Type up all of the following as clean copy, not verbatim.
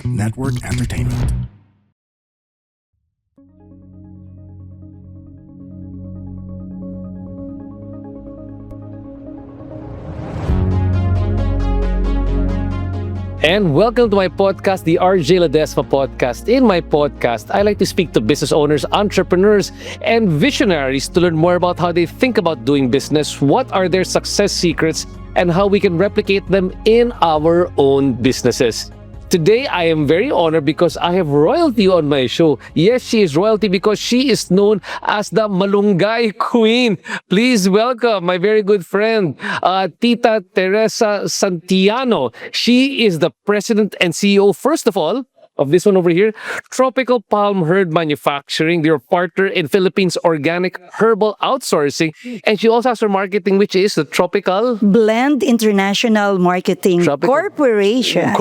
Network Entertainment. And welcome to my podcast, the RJ Ledesma Podcast. In my podcast, I like to speak to business owners, entrepreneurs, and visionaries to learn more about how they think about doing business, what are their success secrets, and how we can replicate them in our own businesses. Today, I am very honored because I have royalty on my show. Yes, she is royalty because she is known as the Malunggay Queen. Please welcome my very good friend, Tita Teresa Santiano. She is the president and CEO, first of all, of this one over here, Tropical Palm Herd Manufacturing, their partner in Philippines Organic Herbal Outsourcing. And she also has her marketing, which is the Tropical Blend International Marketing Corporation.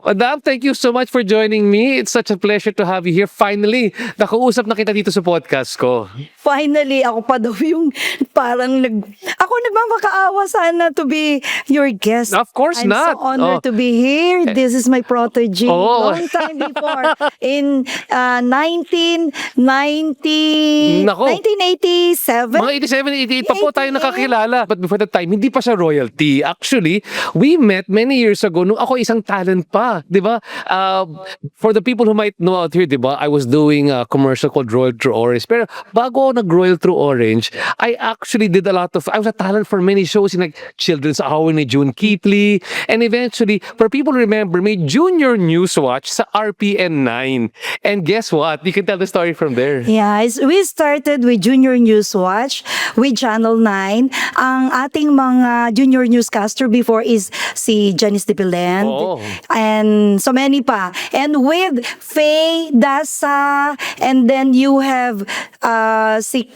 Madam, thank you so much for joining me. It's such a pleasure to have you here. Finally, nakausap na kita dito sa podcast ko. Finally, ako pa daw yung parang ako nagmamakaawa sana to be your guest. Of course I'm not. so honored to be here. This is my protege. Long time before. In 1987. Mga 87, 88 pa po tayo nakakilala. But before that time, hindi pa siya royalty. Actually, we met many years ago nung ako isang talent pa. Diba? For the people who might know out here, diba? I was doing a commercial called Royal True Orange. Pero bago ako nag-Royal True Orange, I actually did a lot of, I was a talent for many shows in like Children's Hour ni June Keatley. And eventually, for people who remember, may Junior News Watch sa RPN 9. And guess what? You can tell the story from there. Yeah, we started with Junior News Watch with Channel 9. Ang ating mga junior newscaster before is si Janice de Belend. And so many pa. And with Faye Dasa, and then you have si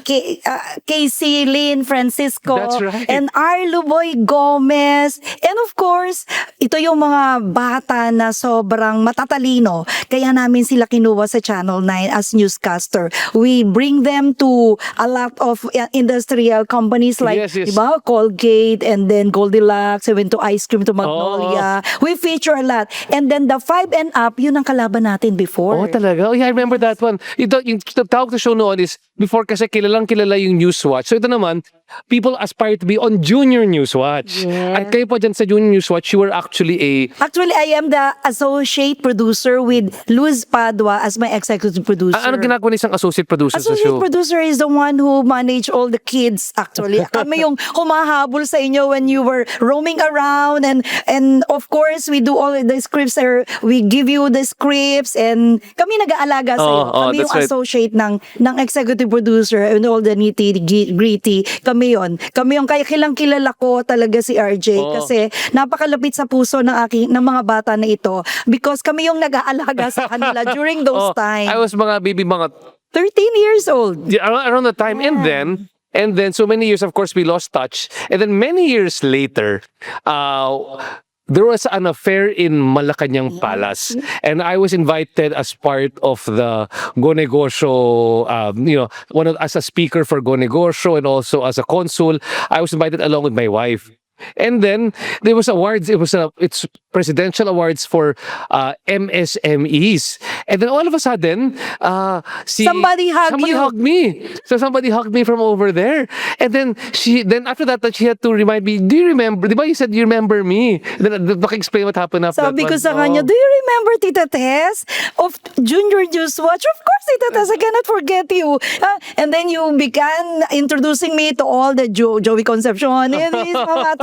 Casey Lynn Francisco. That's right. And Arlo Boy Gomez. And of course, ito yung mga bata na sobrang matatalino. Kaya namin sila kinuha sa Channel 9 as newscaster. We bring them to a lot of industrial companies like diba, Colgate, and then Goldilocks. We went to ice cream to Magnolia. We feature a lot. And then the 5 and up, yun ang kalaban natin before. Oh, talaga? Oh, yeah, I remember that one. Yung tawag na show noon is, before kasi kilalang kilala yung Newswatch. So ito naman, people aspire to be on Junior Newswatch. Yeah. At kayo po dyan sa Junior Newswatch, you were actually Actually, I am the associate producer with Luz Padua as my executive producer. Ano ginagawa ng isang associate producer sa show? Associate producer is the one who manage all the kids, actually. Kami yung humahabol sa inyo when you were roaming around, and of course, we do all the scripts, we give you the scripts, and kami nag-aalaga sa iyo. Kami yung associate ng executive producer and all the nitty-gritty. Kami yung kaya kilala ko talaga si RJ kasi napakalapit sa puso ng mga bata na ito because kami yung nag-aalaga sa kanila during those times. I was mga 13 years old. Yeah, around the time. Yeah. And then so many years, of course, we lost touch. And then many years later, there was an affair in Malacanang Palace, and I was invited as part of the Go Negosyo, as a speaker for Go Negosyo and also as a consul. I was invited along with my wife. And then there was awards. It's Presidential Awards for MSMEs. And then all of a sudden, somebody hugged me. So somebody hugged me from over there. And then after that she had to remind me, do you remember? Diba you said you remember me? Then explain what happened after that. Sabi ko sa kanya, do you remember Tita Tess of Junior News Watch? Of course, Tita Tess, I cannot forget you. And then you began introducing me to all the Joey Concepcion, and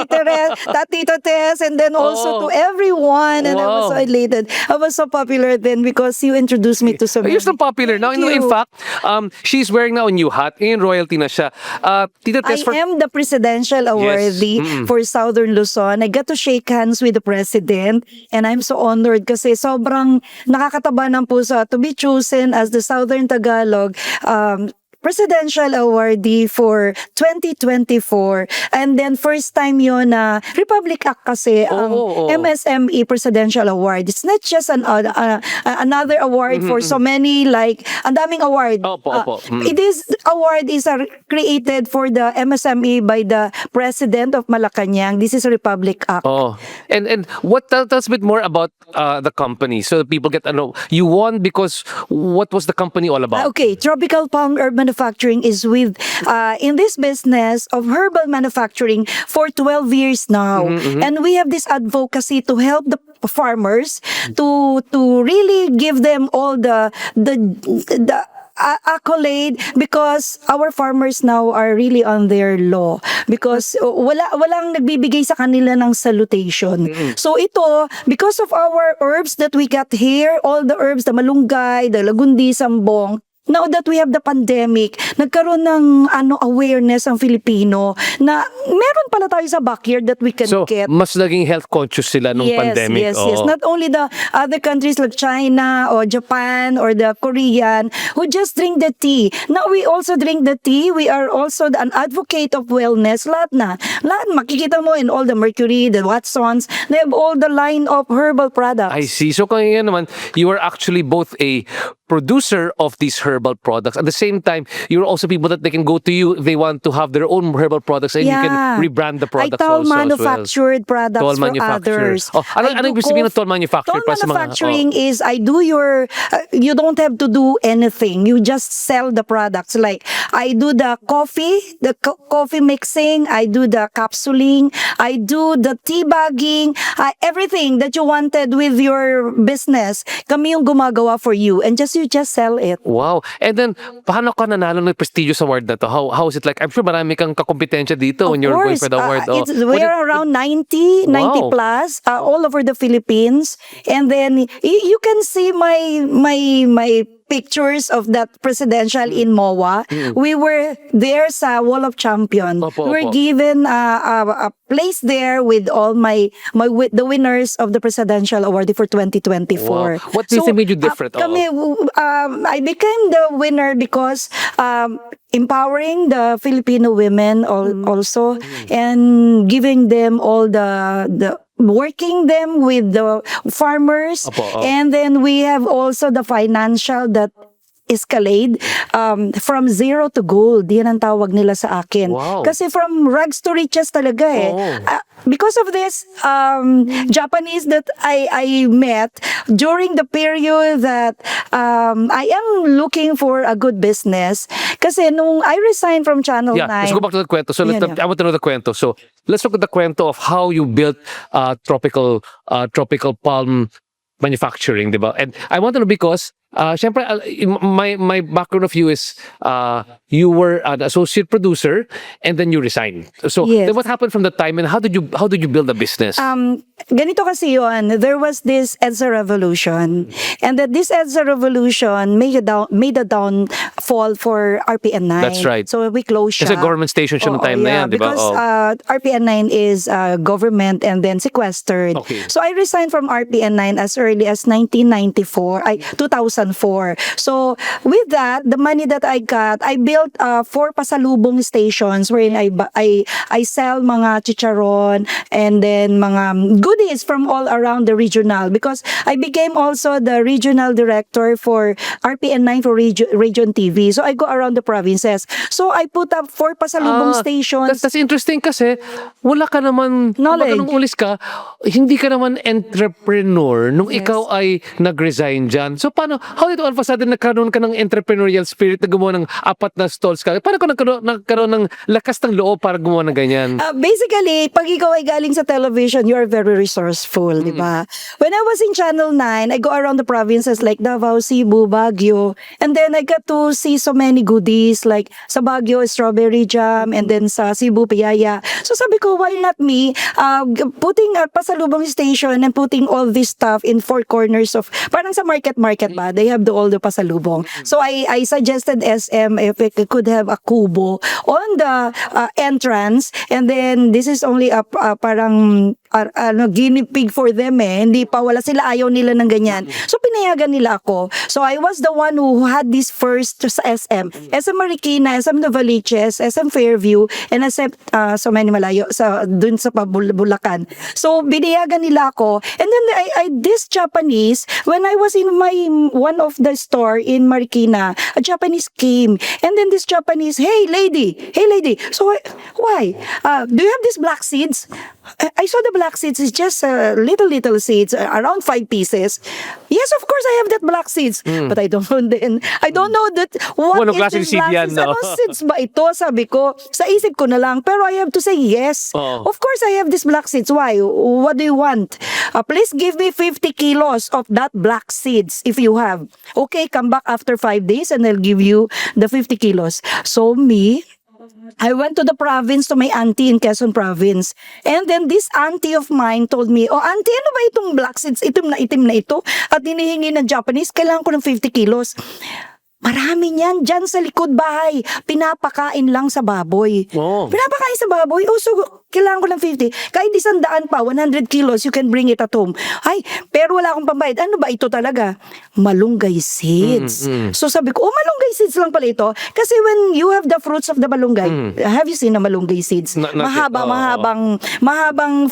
Tita Tess, and then also to everyone. And I was so elated. I was so popular then because you introduced me to so many. You're so popular now. In fact, she's wearing now a new hat. In royalty na siya. Tita Tess, I am the Presidential Awardee for Southern Luzon. I got to shake hands with the President, and I'm so honored kasi sobrang nakakataba ng puso to be chosen as the Southern Tagalog Presidential Awardee for 2024. And then first time yun na Republic Act kasi ang MSME Presidential Award. It's not just another award for so many, like ang daming award. It is award is created for the MSME by the President of Malacanang. This is a Republic Act. And what tell us a bit more about the company so that people get to know. You won because what was the company all about? Okay, Tropical Palm Herb Manufacturing is with in this business of herbal manufacturing for 12 years now. And we have this advocacy to help the farmers to really give them all the accolade, because our farmers now are really on their law, because walang nagbibigay sa kanila ng salutation. So ito, because of our herbs that we got here, all the herbs, the malunggay, the lagundi, sambong, now that we have the pandemic, nagkaroon ng awareness ang Filipino na meron pala tayo sa backyard that we can get. So, mas naging health conscious sila nung pandemic. Yes. Not only the other countries like China or Japan or the Korean who just drink the tea. Now we also drink the tea. We are also an advocate of wellness. Lahat makikita mo in all the Mercury, the Watsons, they have all the line of herbal products. I see. So kaya naman, you are actually both a producer of these herbal products. At the same time, you're also people that they can go to you if they want to have their own herbal products, and you can rebrand the products I tell also manufactured products tall for others. Ano ibig sabihin ng tall manufactured? Tall manufacturing is I do your, you don't have to do anything. You just sell the products. Like I do the coffee, coffee mixing, I do the capsuling, I do the tea bagging, everything that you wanted with your business. Kami yung gumagawa for you, and you just sell it. Wow. And then, paano ka nanalo ng prestigious award na to? How is it like? I'm sure marami kang kakompetensya dito when you're going for the award. We're around 90 plus, all over the Philippines. And then, you can see my pictures of that presidential in MOA. We were there sa Wall of Champion. We were given a place there with all the winners of the Presidential Award for 2024. Wow. What made you different? I became the winner because empowering the Filipino women also, and giving them all the working them with the farmers. And then we have also the financial that escalade from zero to gold. Yan ang tawag nila sa akin. Wow. Kasi from rags to riches talaga eh. Because of this, Japanese that I met during the period that I am looking for a good business. Kasi nung I resigned from Channel 9. Let's go back to the kwento. So I want to know the kwento. So let's look at the kwento of how you built tropical palm manufacturing, diba? And I want to know because syempre, my background of you is you were an associate producer and then you resigned. So then what happened from that time, and how did you build a business? Ganito kasi yun. There was this EDSA revolution, and that this EDSA revolution made a downfall for RPN9. That's right. So we closed siya. Kasi government station siya noong time na yan, diba? Because RPN9 is government and then sequestered. So I resigned from RPN9 as early as 2004. So with that, the money that I got, I built 4 pasalubong stations wherein I sell mga chicharon and then mga goodies from all around the regional, because I became also the regional director for RPN9 for Region TV. So I go around the provinces. So I put up 4 pasalubong stations. That's interesting kasi wala ka naman, knowledge. Nung ulis ka, hindi ka naman entrepreneur nung ikaw ay nag-resign dyan. So paano, how did all of a sudden nagkaroon ka ng entrepreneurial spirit na gumawa ng 4 na stalls ka? Paano ka nagkaroon ng lakas ng loob para gumawa ng ganyan? Basically, pag ikaw ay galing sa television, you are very resourceful, di ba? When I was in Channel 9, I go around the provinces like Davao, Cebu, Baguio, and then I got to see so many goodies like sa Baguio, strawberry jam, and then sa Cebu, piyaya. So sabi ko, why not me putting a pasalubong station and putting all this stuff in 4 corners of, parang sa market ba? They have all the pasalubong. So I suggested SM if it could have a kubo on the entrance, and then this is only a parang guinea pig for them Hindi pa, wala sila, ayaw nila ng ganyan. So, pinayagan nila ako. So, I was the one who had this first sa SM. SM Marikina, SM Novaliches, SM Fairview, and SM, so many malayo, dun sa Bulacan. So, binayagan nila ako. And then, this Japanese, when I was in one of the store in Marikina, a Japanese came. And then this Japanese, hey lady. So, why? Do you have these black seeds? I saw the black seeds. It's just little seeds, around 5 pieces. Yes, of course, I have that black seeds. But I don't know that what is this black seeds. Anong seeds ba ito? Sabi ko, sa isip ko na lang. Pero I have to say yes. Of course, I have these black seeds. Why? What do you want? Please give me 50 kilos of that black seeds if you have. Okay, come back after 5 days and I'll give you the 50 kilos. So I went to the province, to my auntie in Quezon province. And then this auntie of mine told me, oh auntie, ano ba itong black seeds? Itim na ito. At hinihingi ng Japanese, kailangan ko ng 50 kilos. Marami niyan dyan sa likod bahay. Pinapakain lang sa baboy. Pinapakain sa baboy? So kailangan ko ng 50. Kahit 100 pa, 100 kilos, you can bring it at home. Ay, pero wala akong pambayad. Ano ba ito talaga? Malunggay seeds. So sabi ko, malunggay seeds lang pala ito. Kasi when you have the fruits of the malunggay, have you seen the malunggay seeds? Mahabang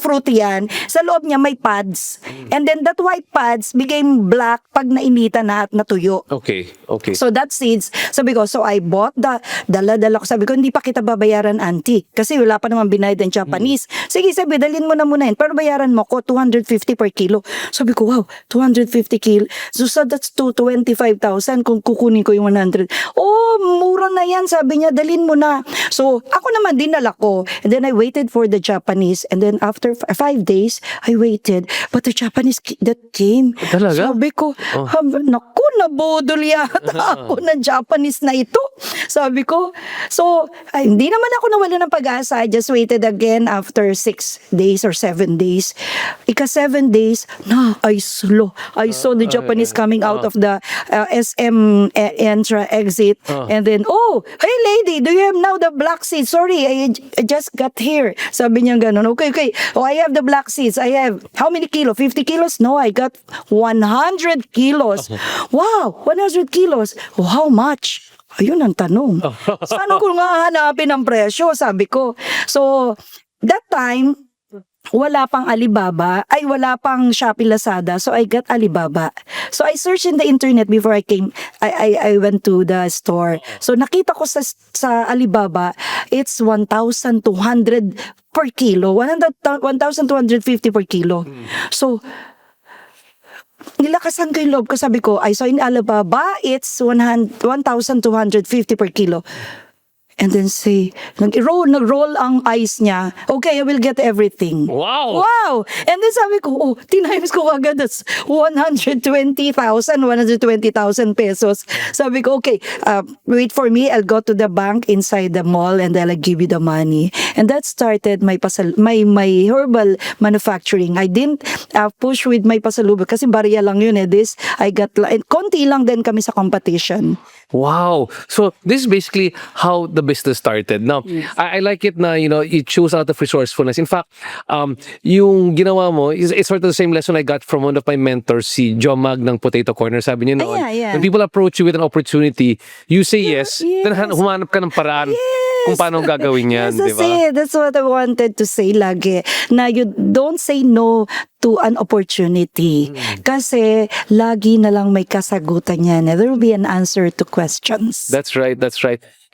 fruit yan. Sa loob niya may pads. And then that white pads became black pag nainita na at natuyo. Okay. So that seeds, sabi ko, so I bought dala ko. Sabi ko, hindi pa kita babayaran, auntie. Kasi wala pa naman binayad ng Japanese. Sige, sabi, dalhin mo na muna yun. Pero bayaran mo ko, 250 per kilo. Sabi ko, wow, 250 kilo. So that's 25,000 kung kukunin ko yung 100. Oh, mura na yan. Sabi niya, dalhin mo na. So, ako naman, dinala ko. And then I waited for the Japanese. And then after 5 days, I waited. But the Japanese that came. Talaga? Sabi ko, naku, nabudol yata ako ng Japanese na ito. Sabi ko, so, hindi naman ako nawala ng pag-asa. I just waited again after 6 days or 7 days. Ika 7 days, I saw the Japanese coming out of the SM exit. And then, oh, hey lady, do you have now the black seeds? Sorry, I just got here. Sabi niya ganun. Okay. Oh, I have the black seeds. I have, how many kilos? 50 kilos? No, I got 100 kilos. Wow, 100 kilos. Oh, how much? Ayun ang tanong. Saan ko nga hanapin ang presyo? Sabi ko. So, that time, wala pang Alibaba, wala pang Shopee, Lazada, so I got Alibaba. So I searched in the internet before I came, I went to the store. So nakita ko sa Alibaba, it's 1,200 per kilo, 1,250 per kilo. So, nilakasan ko yung loob ko, sabi ko, I saw in Alibaba, it's 1,250 per kilo. And then nag-roll ang eyes niya. Okay, I will get everything. Wow! And then sabi ko, tinimes ko agad, that's 120,000 pesos. Sabi ko, okay, wait for me, I'll go to the bank inside the mall and I'll give you the money. And that started my herbal manufacturing. I didn't push with my pasalubong kasi barya lang yun this, I got, konti lang din kami sa competition. Wow. So this is basically how the business started. Now, I like it na, you choose out of resourcefulness. In fact, yung ginawa mo, it's sort of the same lesson I got from one of my mentors, si Joe Mag ng Potato Corner. Sabi niya noon, when people approach you with an opportunity, you say yes, then humanap ka ng paraan kung paano gagawin yan, di ba? That's what I wanted to say lagi. Na you don't say no to an opportunity. Kasi lagi na lang may kasagutan yan. There will be an answer to questions. That's right.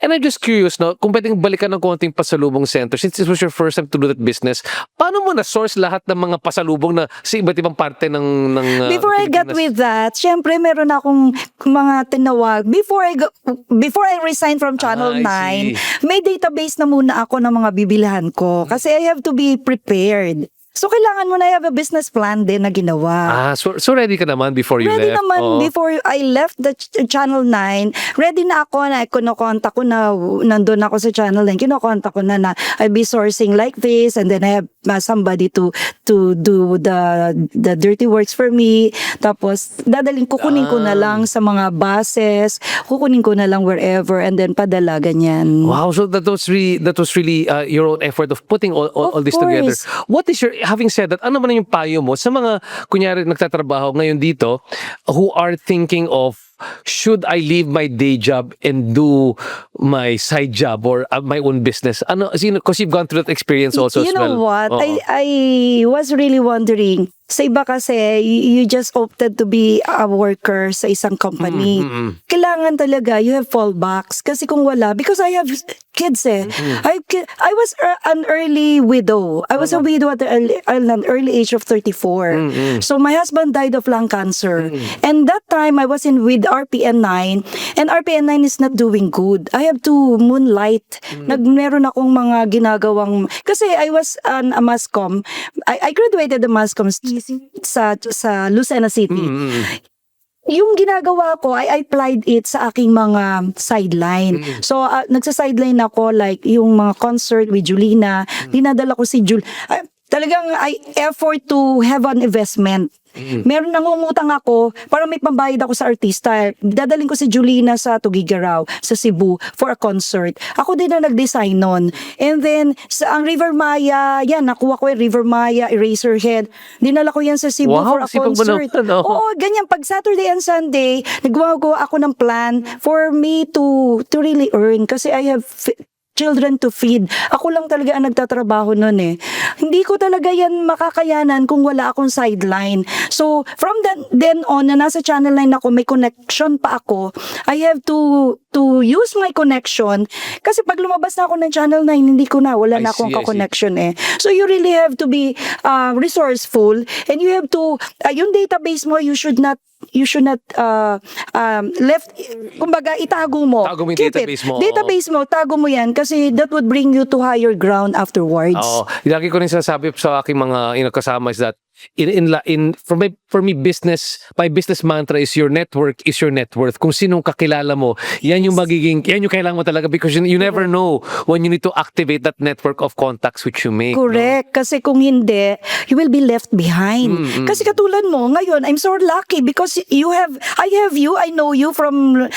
And I'm just curious, no, kung pwedeng balikan ng konting pasalubong center, since this was your first time to do that business, paano mo na-source lahat ng mga pasalubong na sa iba't ibang parte ng Before I got with that, syempre meron akong mga tinawag. Before I resigned from Channel 9, may database na muna ako ng mga bibilihan ko. Kasi I have to be prepared. So, kailangan mo na have a business plan din na ginawa. So ready ka naman before you left? Ready naman before I left the Channel 9. Ready na ako na kinokontak ko na nandun ako sa Channel 9. Kinokontak ko na I'll be sourcing like this and then I have somebody to do the dirty works for me. Tapos kukunin ko na lang sa mga buses, kukunin ko na lang wherever, and then padala ganyan. Wow, so that was really your own effort of putting all this together. course. What is your, having said that, ano man yung payo mo sa mga kunyari nagtatrabaho ngayon dito who are thinking of, should I leave my day job and do my side job or my own business? Ano, because you've gone through that experience also You as well. know what? Oo. I was really wondering, sa iba kasi, you just opted to be a worker sa isang company. Kailangan talaga, you have fallbacks. Kasi kung wala, because I have kids eh. I was an early widow. I was a widow at an early age of 34. So my husband died of lung cancer. And that time, I was in with RPN 9. And RPN 9 is not doing good. I have to moonlight. Meron akong mga ginagawang, kasi I was a MASCOM. I graduated the MASCOM sa Lucena City. Yung ginagawa ko, I applied it sa aking mga sideline. So, nagsa-sideline ako, like, yung mga concert with Julina. Dinadala ko si talagang I effort to have an investment. Meron nangungutang ako para may pambayad ako sa artista. Dadaling ko si Julina sa Tugigaraw, sa Cebu, for a concert. Ako din na nag-design nun. And then, ang River Maya, yan, nakuha ko yung River Maya, Eraserhead. Dinala ko yan sa Cebu Wow, for a sipag mo concert. naman, no? Oo, ganyan. Pag Saturday and Sunday, naggawa ako ng plan for me to really earn. Kasi I have children to feed. Ako lang talaga ang nagtatrabaho nun eh. Hindi ko talaga yan makakayanan kung wala akong sideline. So, from then on, na nasa channel 9 ako, may connection pa ako, I have to use my connection. Kasi pag lumabas na ako ng channel 9, hindi ko na, wala na akong connection eh. So, you really have to be resourceful, and you have to, yung database mo, you should not left, kumbaga itago mo. Tago mo yung Keep database it. mo. Database mo, tago mo yan kasi that would bring you to higher ground afterwards. Oo. Lagi ko rin sinasabi sa aking mga kasama is that for me my business mantra is your network is your net worth. Kung sinong kakilala mo, yan yung kailangan mo talaga, because you never know when you need to activate that network of contacts which you make. Correct. No? Kasi kung hindi, you will be left behind. Kasi katulad mo, ngayon, I'm so lucky because I know you from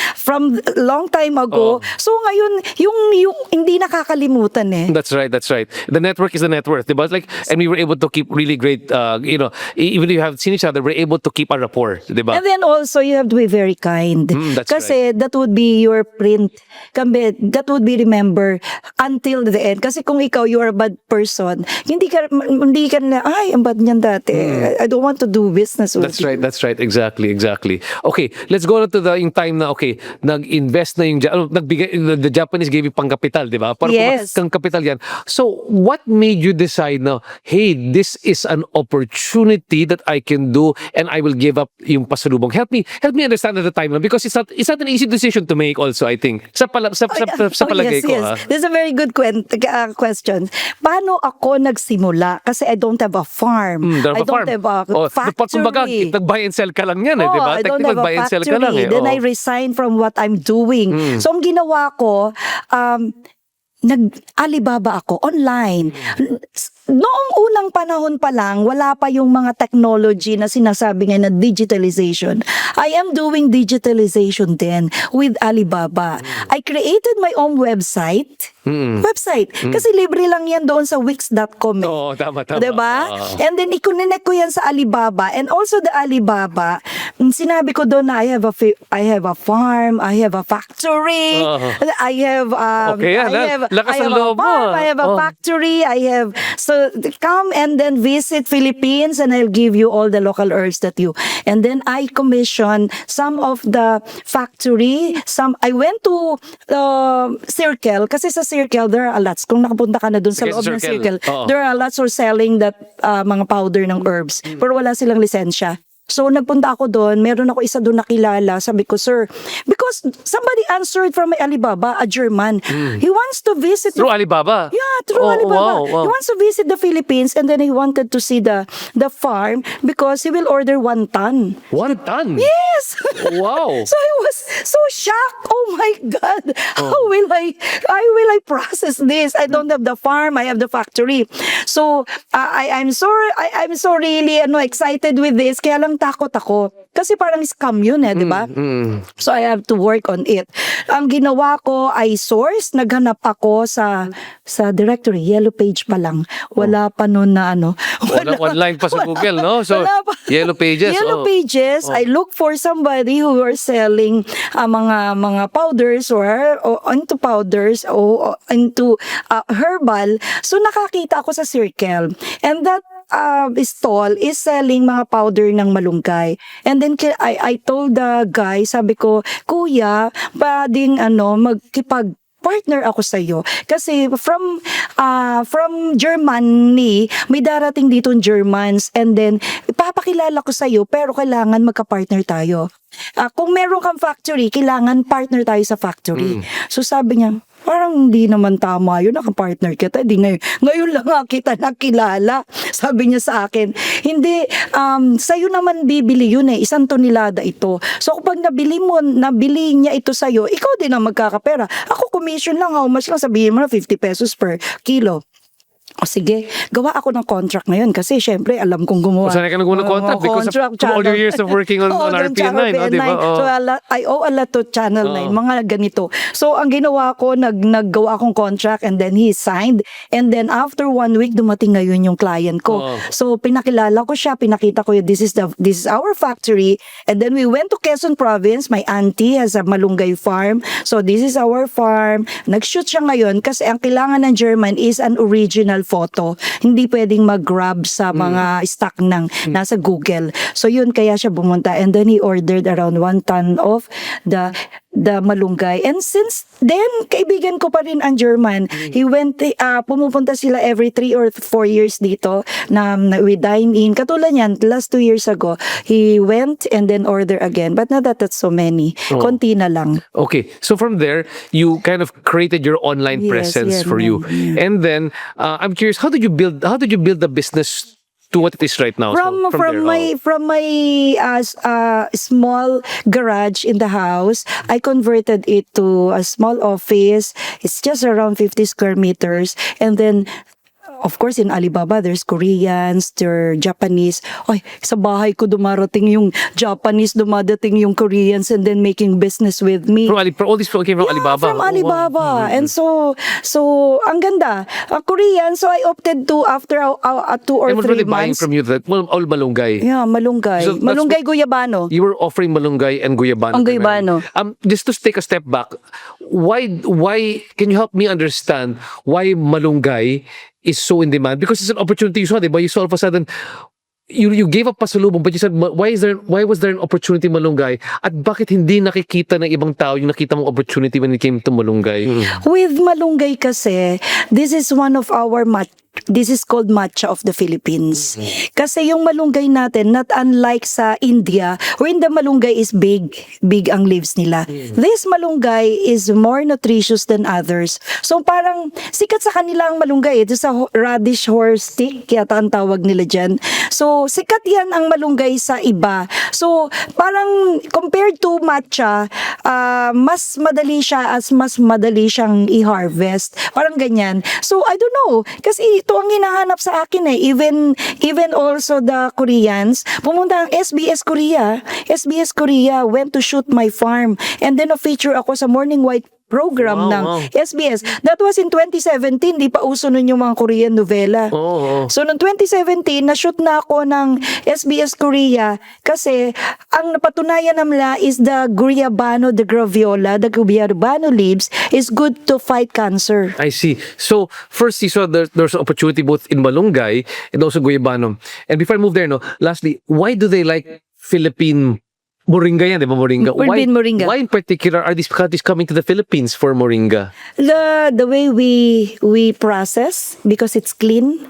long time ago. So ngayon, yung hindi nakakalimutan eh. That's right. The network is the net worth, diba? Like, and we were able to keep really great, even if you haven't seen each other, we're able to keep a rapport, diba? And then also, you have to be very kind. That's Kasi that would be your print. That would be remember until the end. Kasi kung ikaw, you are a bad person, hindi ka na, ay, ang bad niyan dati. I don't want to do business with you. That's right. Exactly. Okay, let's go to yung time na, nag-invest na the Japanese gave you pang kapital, di ba? Para Yes. kang kapital yan. So, what made you decide na, hey, this is an opportunity that I can do and I will give up yung pasalubong? Help me understand at the time, because it's not an easy decision to make also, I think. Sa palagay ko. Yes. This is a very good question. Paano ako nagsimula? Kasi I don't have a farm. I don't have a factory. Kumbaga, nag-buy and sell ka lang yan, di ba? I don't have a Buy and sell ka lang, factory. Then I resigned from what I'm doing. So, ang ginawa ko, nag-Alibaba ako online. Noong unang panahon pa lang, wala pa yung mga technology na sinasabi ngayon na digitalization. I am doing digitalization then with Alibaba. I created my own website. Kasi libre lang yan doon sa wix.com. Oo, tama. Diba? And then, i-connect ko yan sa Alibaba. And also the Alibaba, sinabi ko doon na I have a farm, I have a factory, I have lakas ang loob mo. I have a factory, so come and then visit Philippines and I'll give you all the local herbs and then I commission some of the factory, I went to Circle, kasi sa Circle there are lots, kung nakapunta ka na dun sa loob ng Circle, there are lots for selling that mga powder ng herbs, pero wala silang lisensya. So nagpunta ako doon, meron ako isa doon nakilala, sabi ko, sir, because somebody answered from my Alibaba, a German. He wants to visit Through Alibaba? Yeah, through Oh, Alibaba. wow. He wants to visit the Philippines and then he wanted to see the farm because he will order 1 ton. 1 ton? Yes! Wow. So I was so shocked. Oh my God. How will I process this? I don't have the farm, I have the factory. So I'm so really excited with this. Kaya lang takot ako. Kasi parang scam yun di ba? So I have to work on it. Ang ginawa ko ay source, naghanap ako sa directory, yellow page pa lang. Wala pa noon na Walang online pa sa Google, no? So, yellow pages. Yellow pages, I look for somebody who are selling mga powders or into powders or into herbal. So nakakita ako sa Circle. And that stall is selling mga powder ng malunggay. And then I told the guy, sabi ko, kuya, pwedeng partner ako sa iyo kasi from Germany may darating dito Germans and then ipapakilala ko sa iyo pero kailangan magka-partner tayo. Kung meron kang factory, kailangan partner tayo sa factory. So sabi niya, parang hindi naman tama yun, naka-partner kita. Di ngayon lang nga kita nakilala. Sabi niya sa akin, hindi, sa'yo naman bibili yun 1 tonelada ito. So kapag nabili niya ito sa'yo, ikaw din ang magkakapera. Ako commission lang, how much lang, sabihin mo na 50 pesos per kilo. O sige, gawa ako ng contract ngayon kasi syempre alam kong gumawa. Saan ka nag-gumawa ng contract? Because of all your years of working on RPN9, di ba? So I owe a lot to Channel 9, mga ganito. So ang ginawa ko, naggawa akong contract and then he signed and then after 1 week dumating ngayon yung client ko. So pinakilala ko siya, pinakita ko this is our factory and then we went to Quezon Province. My auntie has a malunggay farm. So this is our farm. Nag-shoot siya ngayon kasi ang kailangan ng German is an original photo. Hindi pwedeng mag-grab sa mga stock ng nasa Google. So yun, kaya siya bumunta and then he ordered around 1 ton of the malunggay. And since then, kaibigan ko pa rin ang German. He went, pumupunta sila every 3 or 4 years dito na we dine in. Katulad yan, last 2 years ago, he went and then order again. But not that's so many. Konti na lang. Okay. So from there, you kind of created your online presence for you. Yeah. And then, I'm curious, how did you build the business to what it is right now? From my small garage in the house, I converted it to a small office. It's just around 50 square meters. And then, of course, in Alibaba, there's Koreans, there's Japanese. Ay, sa bahay ko dumarating yung Japanese, dumadating yung Koreans and then making business with me. All these people came from Alibaba? From Alibaba. And so, ang ganda. Korean, so I opted to, after 2 or 3 months. And what were they buying from you? All malunggay? Yeah, malunggay. So malunggay guyabano. You were offering malunggay and guyabano. Ang guyabano. Just to take a step back, why can you help me understand why malunggay is so in demand? Because it's an opportunity you saw, diba? You saw all of a sudden, you gave up pasalubong, but you said, why was there an opportunity malunggay? At bakit hindi nakikita ng ibang tao yung nakita mong opportunity when it came to malunggay? With malunggay kasi, this is one of our this is called matcha of the Philippines. Kasi yung malunggay natin, not unlike sa India, wherein the malunggay is big ang leaves nila. This malunggay is more nutritious than others. So parang sikat sa kanila ang malunggay. Ito sa radish horse stick, yata ang tawag nila dyan. So sikat yan ang malunggay sa iba. So parang compared to matcha, mas madali siyang i-harvest. Parang ganyan. So I don't know. Kasi ito ang hinahanap sa akin even also the Koreans pumunta ang SBS Korea went to shoot my farm and then feature ako sa Morning White program ng SBS. That was in 2017, di pa uso nun yung mga Korean novela. So noong 2017, na-shoot na ako ng SBS Korea kasi ang napatunayan namla is the guyabano, the graviola, the guyabano leaves is good to fight cancer. I see. So first you saw there's an opportunity both in malunggay and also guyabano. And before I move there, lastly, why do they like Philippine moringa yan, di ba? Moringa. Moringa. Why in particular are these countries coming to the Philippines for moringa? The way we process, because it's clean,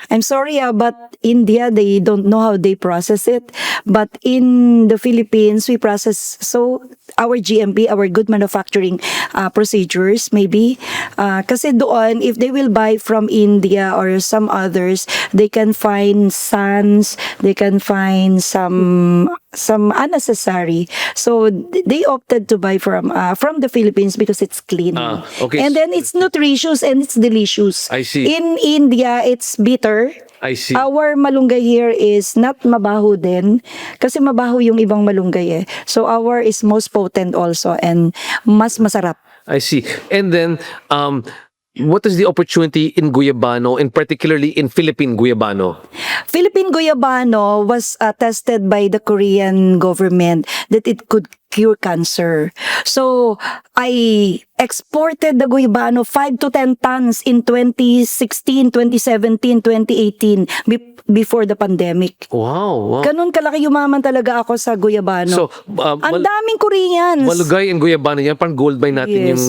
I'm sorry, but India, they don't know how they process it. But in the Philippines, we process, so our GMP, our good manufacturing procedures, maybe. Kasi doon, if they will buy from India or some others, they can find sands, they can find some unnecessary. So they opted to buy from the Philippines because it's clean. Okay. And then it's nutritious and it's delicious. I see. In India, it's bitter. I see. Our malunggay here is not mabaho din kasi mabaho yung ibang malunggay eh. So our is most potent also and mas masarap. I see. And then, what is the opportunity in Guyabano, and particularly in Philippine Guyabano? Philippine Guyabano was tested by the Korean government that it could cure cancer. So I exported the Guyabano 5 to 10 tons in 2016, 2017, 2018 before the pandemic. Wow. Ganun kalaki yumaman talaga ako sa Guyabano. So, ang daming Koreans. malunggay and Guyabano yan, parang gold mine natin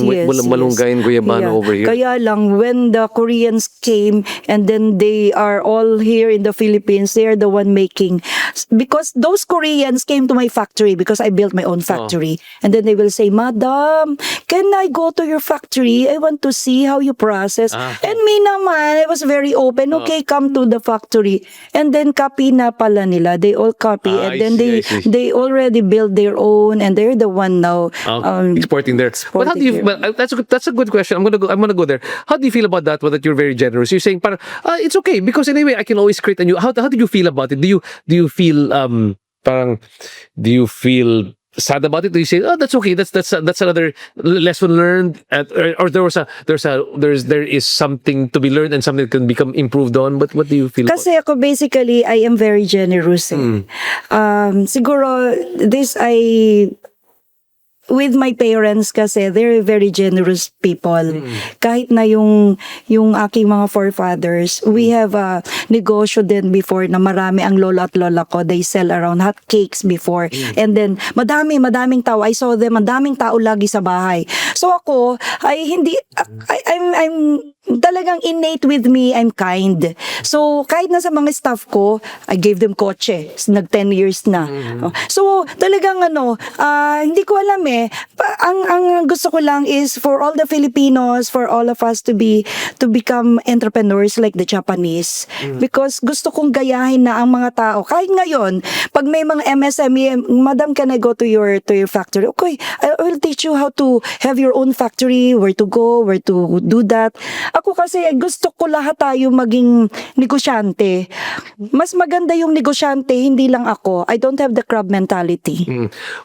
malunggay and Guyabano over here. Kaya lang, when the Koreans came and then they are all here in the Philippines, they are the one making. Because those Koreans came to my factory because I built my own factory. And then they will say, Madam, can I go to your factory? I want to see how you process. And me naman, I was very open. Okay, come to the factory. And then copy na pala nila. They all copy. And then they already build their own and they're the one now exporting there. But how do you? Well, that's a good question. I'm gonna go there. How do you feel about that? That you're very generous. You're saying, parang, it's okay because anyway I can always create a new. How do you feel about it? Do you feel parang, do you feel sad about it? Do you say, oh, that's okay, that's another lesson learned, or there is something to be learned and something that can become improved on? But what do you feel? Kasi ako basically I am very generous. Siguro this with my parents kasi they're very generous people. Kahit na yung aking mga forefathers, we have a negosyo din before na marami ang lola at lola ko. They sell around hot cakes before. And then madaming tao. I saw them, madaming tao lagi sa bahay. So ako, I'm talagang innate with me, I'm kind. So, kahit na sa mga staff ko, I gave them kotse. Nag 10 years na. So, talagang hindi ko alam eh. Ang gusto ko lang is for all the Filipinos, for all of us to become entrepreneurs like the Japanese. Because gusto kong gayahin na ang mga tao. Kahit ngayon, pag may mga MSME, Madam, can I go to your factory? Okay, I will teach you how to have your own factory, where to go, where to do that. Ako kasi gusto ko lahat tayo maging negosyante. Mas maganda yung negosyante, hindi lang ako. I don't have the crab mentality.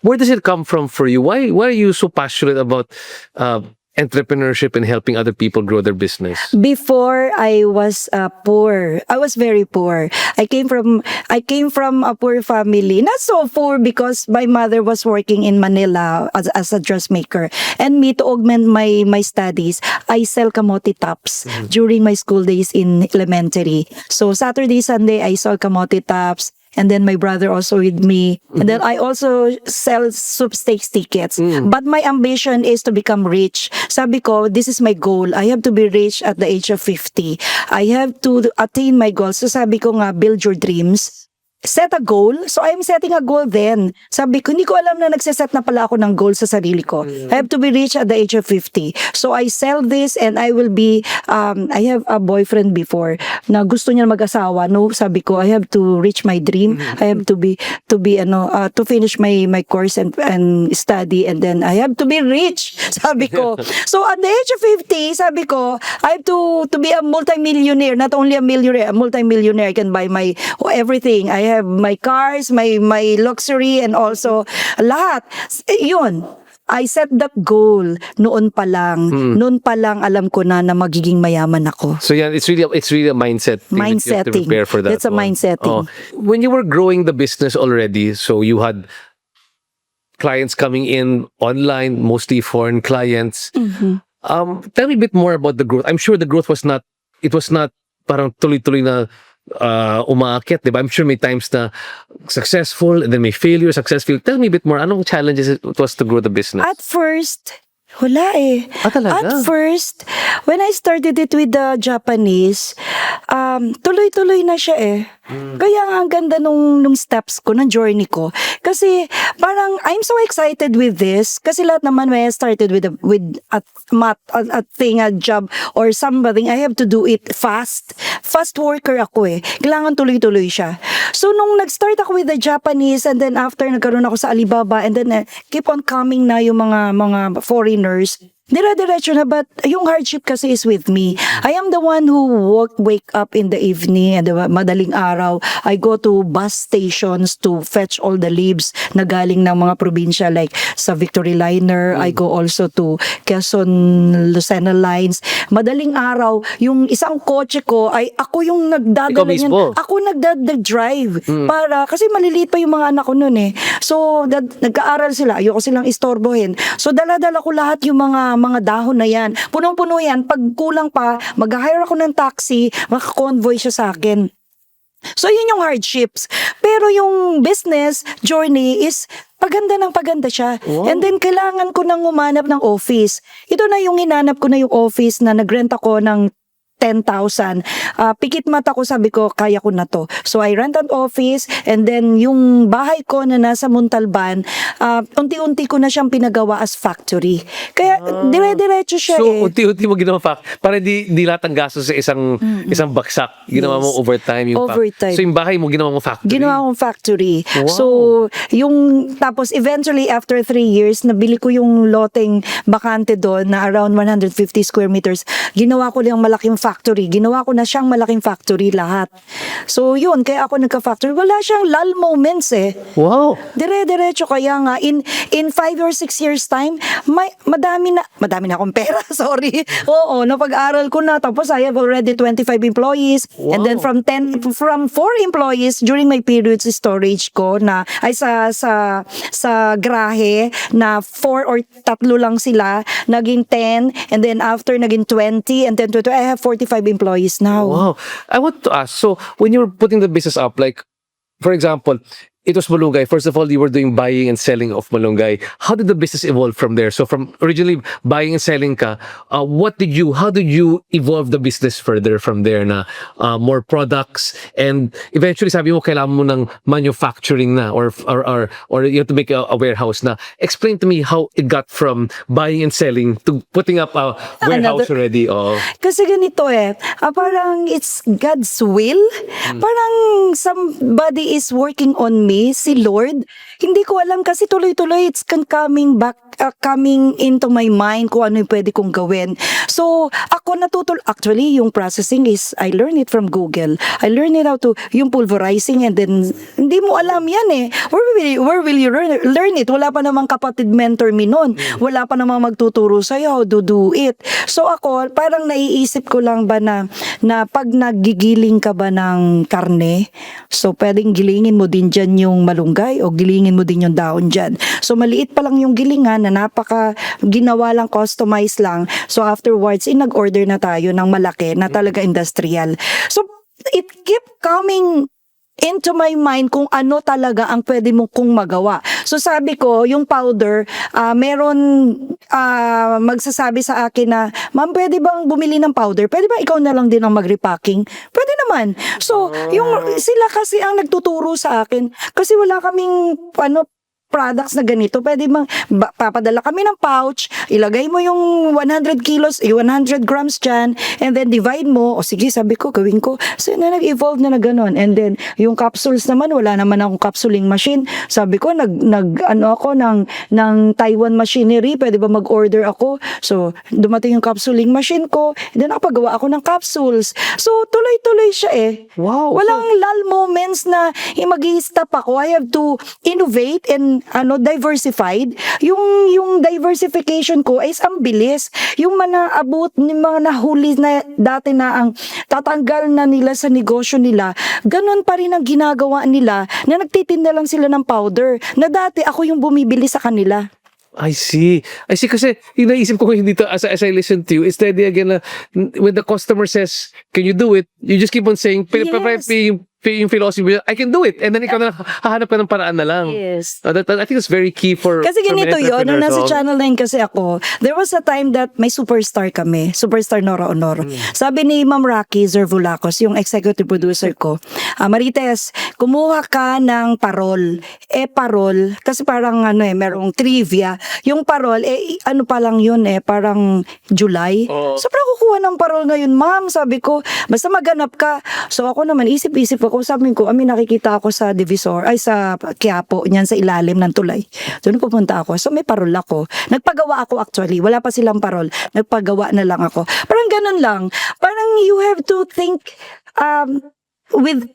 Where does it come from for you? Why are you so passionate about entrepreneurship and helping other people grow their business? Before I was poor. I was very poor. I came from a poor family. Not so poor because my mother was working in Manila as a dressmaker. And me, to augment my studies, I sell kamote tops during my school days in elementary. So Saturday, Sunday, I sell kamote tops. And then my brother also with me. And then I also sell sweepstakes tickets. But my ambition is to become rich. Sabi ko, this is my goal. I have to be rich at the age of 50. I have to attain my goals. So sabi ko nga, build your dreams. Set a goal. So I'm setting a goal then. Sabi ko, hindi ko alam na nagsiset na pala ako ng goal sa sarili ko. I have to be rich at the age of 50. So I sell this and I will be, I have a boyfriend before na gusto niya mag-asawa. No, sabi ko, I have to reach my dream. I have to finish my course and study, and then I have to be rich. Sabi ko. So at the age of 50, sabi ko, I have to be a multimillionaire, not only a millionaire, a multimillionaire. I can buy my everything. I have my cars, my luxury, and also lahat. Yun. I set that goal noon pa lang. Noon pa lang alam ko na magiging mayaman ako. So yeah, it's really a mindset. Mindsetting. To prepare for that. That's a mindsetting. When you were growing the business already, so you had clients coming in online, mostly foreign clients. Tell me a bit more about the growth. I'm sure the growth was not parang tuloy-tuloy na umaakyat, diba? I'm sure may times na successful and then may failure, successful. Tell me a bit more. Anong challenges it was to grow the business? At first, Wala eh. Talaga? At first, when I started it with the Japanese, tuloy-tuloy na siya eh. Kaya nga ang ganda nung steps ko, ng journey ko. Kasi parang I'm so excited with this. Kasi lahat naman when I started with a thing, a job or something, I have to do it fast. Fast worker ako eh. Kailangan tuloy-tuloy siya. So nung nag-start ako with the Japanese and then after nagkaroon ako sa Alibaba and then keep on coming na yung mga foreigners, dire-diretso na, but yung hardship kasi is with me. I am the one who wake up in the evening, madaling araw. I go to bus stations to fetch all the leaves na galing ng mga probinsya like sa Victory Liner. I go also to Quezon Lucena Lines. Madaling araw, yung isang kotse ko ay ako yung nagdadala niyan. Ako nagdadrive para, kasi maliliit pa yung mga anak ko noon eh. So, nag-aaral sila. Ayoko silang istorbohin. So, dala-dala ko lahat yung mga dahon na yan. Punong-puno yan. Pag kulang pa, mag-hire ako ng taxi, makakonvoy siya sa akin. So, yun yung hardships. Pero yung business journey is paganda ng paganda siya. Wow. And then, kailangan ko nang umanap ng office. Ito na yung hinanap ko na yung office na nagrent ako ng 10,000. Pikit mata ko, sabi ko, kaya ko na to. So, I rent an office and then yung bahay ko na nasa Montalban, unti-unti ko na siyang pinagawa as factory. Kaya, dire-diretso siya so, unti-unti mo ginawa para di lahat ang gastos sa isang baksak. Ginawa mo overtime. So, yung bahay mo, ginawa mo factory? Ginawa mong factory. Wow. So, tapos eventually, after 3 years, nabili ko yung loteng bakante doon na around 150 square meters. Ginawa ko lang malaking factory. Ginawa ko na siyang malaking factory lahat. So, yun. Kaya ako nagka-factory. Wala siyang lull moments eh. Wow. Dire-diretso. Kaya nga, in 5 or 6 years time, madami na akong pera. Sorry. Oo, napag-aral ko na. Tapos, I have already 25 employees. Wow. And then from 4 employees during my periods storage ko na, ay sa grahe, na 4 or 3 lang sila, naging 10, and then after naging 20, and then 20, I have 45 employees now. Wow. I want to ask, so when you're putting the business up, like, for example, it was malunggay. First of all, you were doing buying and selling of malunggay. How did the business evolve from there? So from originally buying and selling ka, how did you evolve the business further from there na more products, and eventually sabi mo kailangan mo ng manufacturing na or you have to make a warehouse na. Explain to me how it got from buying and selling to putting up a warehouse already. Kasi ganito eh, parang it's God's will. Parang somebody is working on me, si Lord. Hindi ko alam kasi tuloy-tuloy it's coming into my mind kung ano yung pwede kong gawin. So, ako actually, yung processing is, I learned it from Google. I learned it how to, yung pulverizing, and then, hindi mo alam yan eh. Where will you learn it? Wala pa namang kapatid mentor mi nun. Wala pa namang magtuturo sa'yo how to do it. So, ako, parang naiisip ko lang ba na pag nagigiling ka ba ng karne, so, pwedeng gilingin mo din dyan yung malunggay o gilingin mo din yung daon dyan. So, maliit pa lang yung gilingan na ginawa lang, customized lang. So, afterwards, nag-order na tayo ng malaki na talaga industrial. So, it kept coming into my mind kung ano talaga ang pwede kong magawa. So sabi ko, yung powder, meron magsasabi sa akin na, ma'am, pwede bang bumili ng powder? Pwede ba ikaw na lang din ang mag-repacking? Pwede naman. So, sila kasi ang nagtuturo sa akin. Kasi wala kaming, products na ganito, pwede papadala kami ng pouch, ilagay mo yung 100 grams dyan, and then divide mo, sige, sabi ko, gawin ko. So, nag-evolve na ganon. And then, yung capsules naman, wala naman akong capsuling machine. Sabi ko, ako ng Taiwan machinery, pwede ba mag-order ako? So, dumating yung capsuling machine ko, and then nakapagawa ako ng capsules. So, tuloy-tuloy siya eh. Wow. Walang lull moments na mag-i-stop ako. I have to innovate and diversified. Yung diversification ko is ang bilis. Yung manaabot ng mga nahuli na dati na ang tatanggal na nila sa negosyo nila, ganun pa rin ang ginagawa nila na nagtitinda lang sila ng powder na dati ako yung bumibili sa kanila. I see. Kasi yung naisip ko ngayon dito as I listen to you, it's the idea again na when the customer says, can you do it? You just keep on saying, Yes. yung philosophy, I can do it. And then ikaw na hahanap ka ng paraan na lang. Yes. I think it's very key for Kasi for ganito many yun, nung entrepreneurs, nasa Channel 9 kasi ako, there was a time that may superstar kami, superstar Nora Honor. Sabi ni Ma'am Rocky Zervulacos, yung executive producer ko, Marites, kumuha ka ng parol. Parol, kasi parang merong trivia. Yung parol, ano pa lang yun parang July. So, parang kukuha ng parol ngayon, ma'am, sabi ko, basta maganap ka. So, ako naman, isip-isip ako, sabi ko, nakikita ako sa Divisor, sa Quiapo, niyan sa ilalim ng tulay. Doon pupunta ako. So, may parol ako. Nagpagawa ako actually. Wala pa silang parol. Nagpagawa na lang ako. Parang ganun lang. Parang you have to think with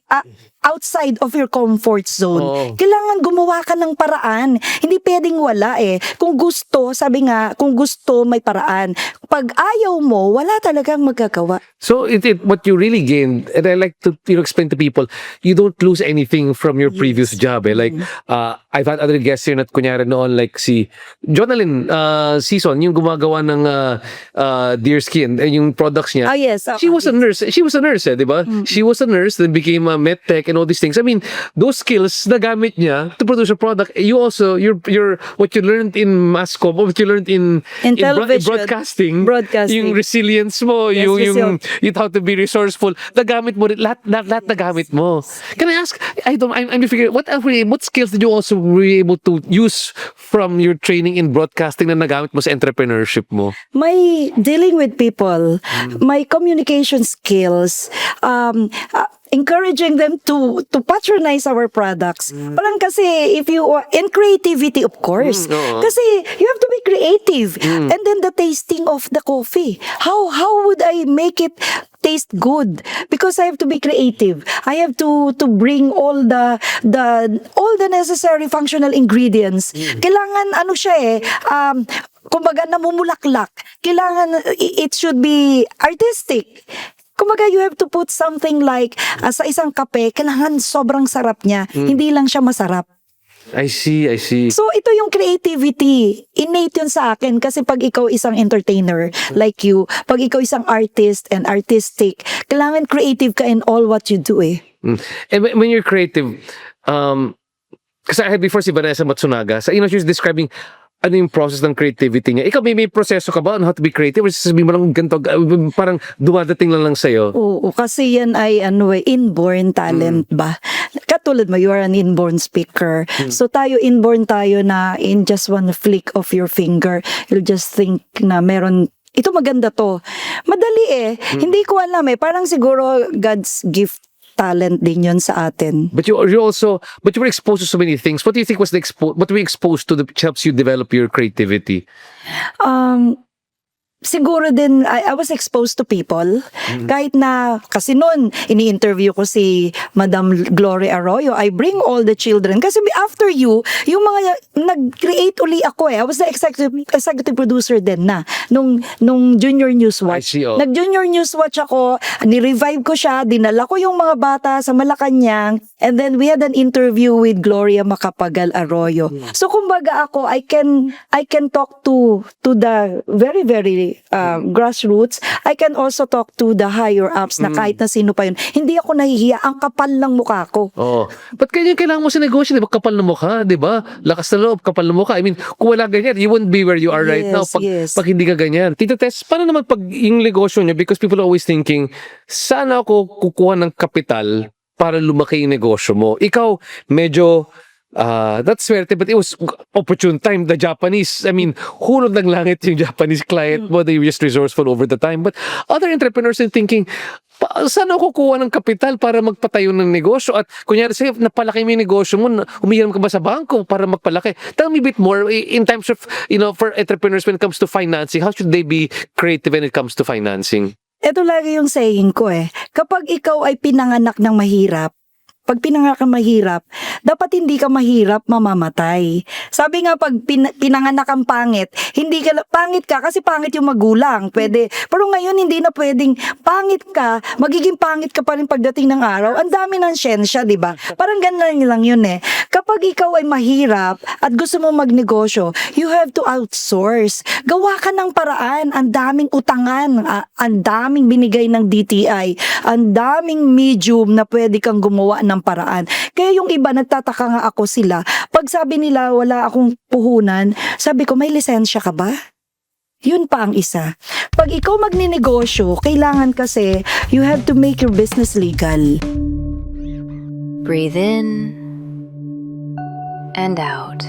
outside of your comfort zone. Kailangan gumawa ka ng paraan. Hindi pwedeng wala Kung gusto, sabi nga, kung gusto, may paraan. Pag ayaw mo, wala talagang magagawa. So what you really gained, and I like to explain to people, you don't lose anything from your previous job. Like I've had other guests here na kunyari noon, like si Jonalyn Season, yung gumagawa ng deerskin, yung products niya. Yes. She was a nurse. She was a nurse, di ba? She was a nurse, then became a medtech and all these things. I mean, those skills na gamit niya to produce a product. You also, your what you learned in mass comm, what you learned in television, broadcasting, yung resilience mo, yes, yung how to be resourceful, nagamit mo rin, lahat nagamit mo. Can I ask, I'm figuring, what skills did you also were able to use from your training in broadcasting na nagamit mo sa entrepreneurship mo? My dealing with people, my communication skills, encouraging them to patronize our products. Parang kasi and creativity, of course. Kasi you have to be creative. And then the tasting of the coffee. How would I make it taste good? Because I have to be creative. I have to bring all the necessary functional ingredients. Kailangan kumbaga namumulaklak. Kailangan it should be artistic. Kumbaga, you have to put something like, sa isang kape, kailangan sobrang sarap niya. Hindi lang siya masarap. I see. So, ito yung creativity. Innate yun sa akin. Kasi pag ikaw isang entertainer, like you, pag ikaw isang artist and artistic, kailangan creative ka in all what you do And when you're creative, kasi I had before si Vanessa Matsunaga, she was describing ano yung process ng creativity niya. Ikaw, may proseso ka ba on how to be creative? Or sasabihin mo lang ganito, parang dumadating lang sa'yo? Oo, kasi yan ay inborn talent ba? Katulad mo, you are an inborn speaker. So inborn tayo na in just one flick of your finger, you'll just think na meron, ito maganda to. Madali Hindi ko alam parang siguro God's gift talent din yun sa atin. But you were exposed to so many things. What do you think was what were you exposed to that helps you develop your creativity? Siguro din, I was exposed to people. Kahit na, kasi noon, ini-interview ko si Madam Gloria Arroyo, I bring all the children. Kasi after you, yung mga, nag-create uli ako I was the executive producer din na, nung Junior Newswatch. I see, Nag-Junior Newswatch ako, ni-revive ko siya, dinala ko yung mga bata sa Malacanang, and then we had an interview with Gloria Macapagal Arroyo. So, kumbaga ako, I can talk to the very, very grassroots. I can also talk to the higher ups na kahit na sino pa yun. Hindi ako nahihiya. Ang kapal ng mukha ko. But kailangan mo sa negosyo, di ba? Kapal ng mukha, di ba? Lakas na loob, kapal ng mukha. I mean, kung wala ganyan, you wouldn't be where you are right now pag hindi ka ganyan. Tita Tess, paano naman pag yung negosyo niya? Because people are always thinking, sana ako kukuha ng kapital para lumaki yung negosyo mo. Ikaw, medyo that's swerte, but it was opportune time. The Japanese, I mean, hulog ng langit yung Japanese client mo. They were just resourceful over the time. But other entrepreneurs are thinking, saan ako kukuha ng kapital para magpatayo ng negosyo? At kunyari sa'yo, napalaki mo yung negosyo mo, humihiram ka ba sa bangko para magpalaki? Tell me a bit more in terms of, for entrepreneurs when it comes to financing, how should they be creative when it comes to financing? Ito lagi yung saying ko kapag ikaw ay pinanganak ng mahirap, pag pinanganak ka mahirap, dapat hindi ka mahirap, mamamatay. Sabi nga pag pinanganak kang pangit, hindi ka pangit ka kasi pangit yung magulang. Pwede. Pero ngayon hindi na pwedeng pangit ka, magiging pangit ka pa rin pagdating ng araw. Ang dami ng siyensya, 'di ba? Parang ganun lang yun Kapag Kapag ikaw ay mahirap at gusto mo magnegosyo, you have to outsource. Gawa ka ng paraan. Ang daming utangan, ang daming binigay ng DTI, ang daming medium na pwede kang gumawa ng paraan. Kaya yung iba, nagtataka nga ako sila. Pag sabi nila, wala akong puhunan, sabi ko, may lisensya ka ba? Yun pa ang isa. Pag ikaw magninegosyo, kailangan kasi you have to make your business legal. Breathe in and out.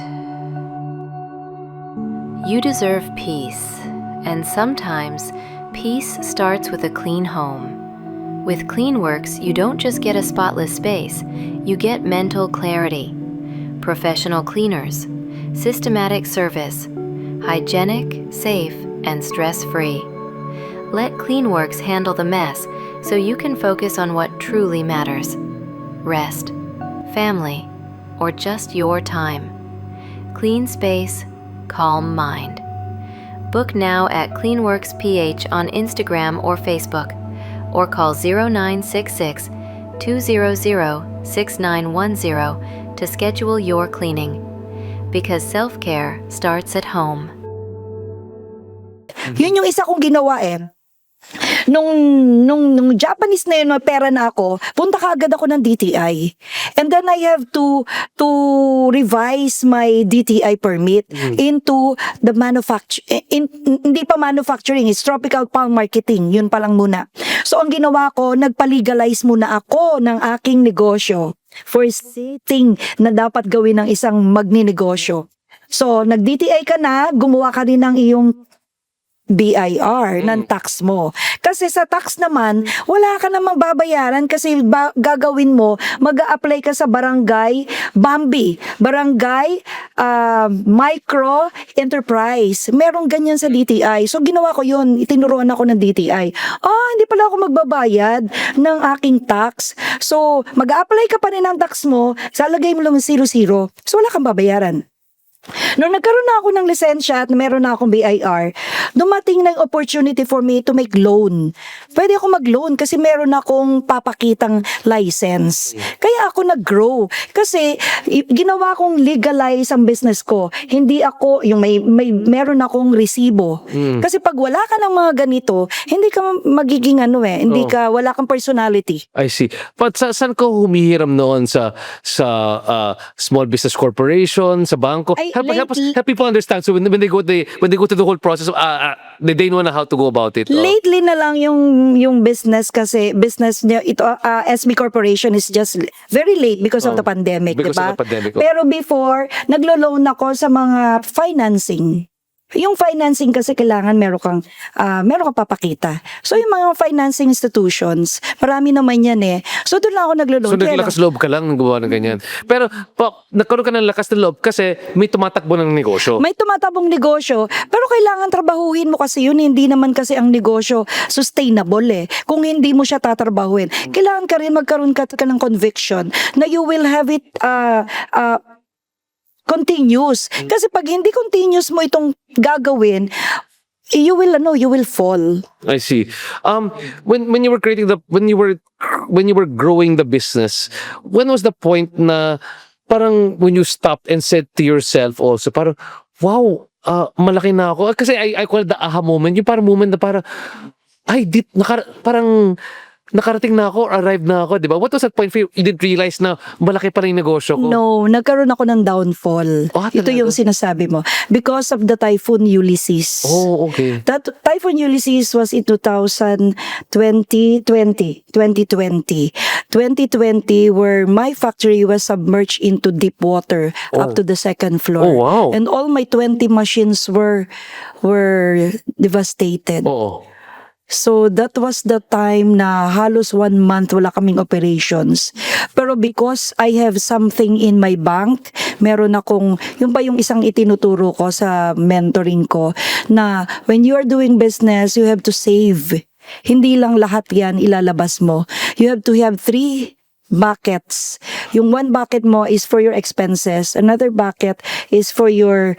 You deserve peace, and sometimes peace starts with a clean home. With CleanWorks, you don't just get a spotless space, you get mental clarity, professional cleaners, systematic service, hygienic, safe, and stress-free. Let CleanWorks handle the mess so you can focus on what truly matters. Rest, family, or just your time. Clean space, calm mind. Book now at CleanWorks PH on Instagram or Facebook, or call 0966 200 6910 to schedule your cleaning. Because self-care starts at home. Yun yung isa kong ginawa Nung Japanese na yun, may pera na ako, punta ka agad ako ng DTI. And then I have to revise my DTI permit into the hindi pa manufacturing, it's tropical palm marketing. Yun pa lang muna. So ang ginawa ko, nagpa-legalize muna ako ng aking negosyo for setting na dapat gawin ng isang magninegosyo. So nag-DTI ka na, gumawa ka rin ng iyong BIR ng tax mo. Kasi sa tax naman, wala ka namang babayaran kasi gagawin mo, mag-a-apply ka sa barangay Bambi, barangay micro enterprise. Merong ganyan sa DTI. So ginawa ko yun, itinuruan ako ng DTI. Hindi pala ako magbabayad ng aking tax. So mag-a-apply ka pa rin ng tax mo, salagay mo lang 0-0. So wala kang babayaran. Nung nagkaroon na ako ng lisensya at meron na akong BIR, dumating na yung opportunity for me to make loan. Pwede ako mag-loan kasi meron akong papakitang license. Kaya ako nag-grow. Kasi ginawa kong legalize ang business ko. Hindi ako, yung meron akong resibo. Kasi pag wala ka ng mga ganito, hindi ka magiging wala kang personality. I see. But saan ko humihiram noon sa small business corporation, sa bangko? Help people understand. So when they go to the whole process of they know na how to go about it. Lately na lang yung business kasi business niya ito SB Corporation is just very late because of the pandemic, because diba? of the pandemic. Pero before, naglo-loan ako sa mga financing. Yung financing kasi kailangan meron kang papakita. So yung mga financing institutions, marami naman yan So doon lang ako naglo-loan. So naglakas loob ka lang ng gawa ng ganyan. Pero nagkaroon ka ng lakas ng loob kasi may tumatakbo ng negosyo. May tumatabong negosyo, pero kailangan trabahuhin mo kasi yun. Hindi naman kasi ang negosyo sustainable Kung hindi mo siya tatrabahuhin. Kailangan ka rin magkaroon ka ng conviction na you will have it continuous. Kasi pag hindi continuous mo itong gagawin, you will fall. I see. When you were when you were growing the business, when was the point na parang when you stopped and said to yourself also, parang wow, malaki na ako. Kasi I call it the aha moment. Yung parang moment na parang parang nakarating na ako, arrived na ako, di ba? What was that point for you? You didn't realize na malaki pa rin yung negosyo ko? No, nagkaroon ako ng downfall. Ito yung sinasabi mo. Because of the Typhoon Ulysses. Oh, okay. That Typhoon Ulysses was in 2020, where my factory was submerged into deep water up to the second floor. Oh, wow. And all my 20 machines were devastated. Oo. So that was the time na halos 1 month wala kaming operations. Pero because I have something in my bank, meron akong, yung isang itinuturo ko sa mentoring ko, na when you are doing business, you have to save. Hindi lang lahat yan ilalabas mo. You have to have 3 buckets. Yung one bucket mo is for your expenses, another bucket is for your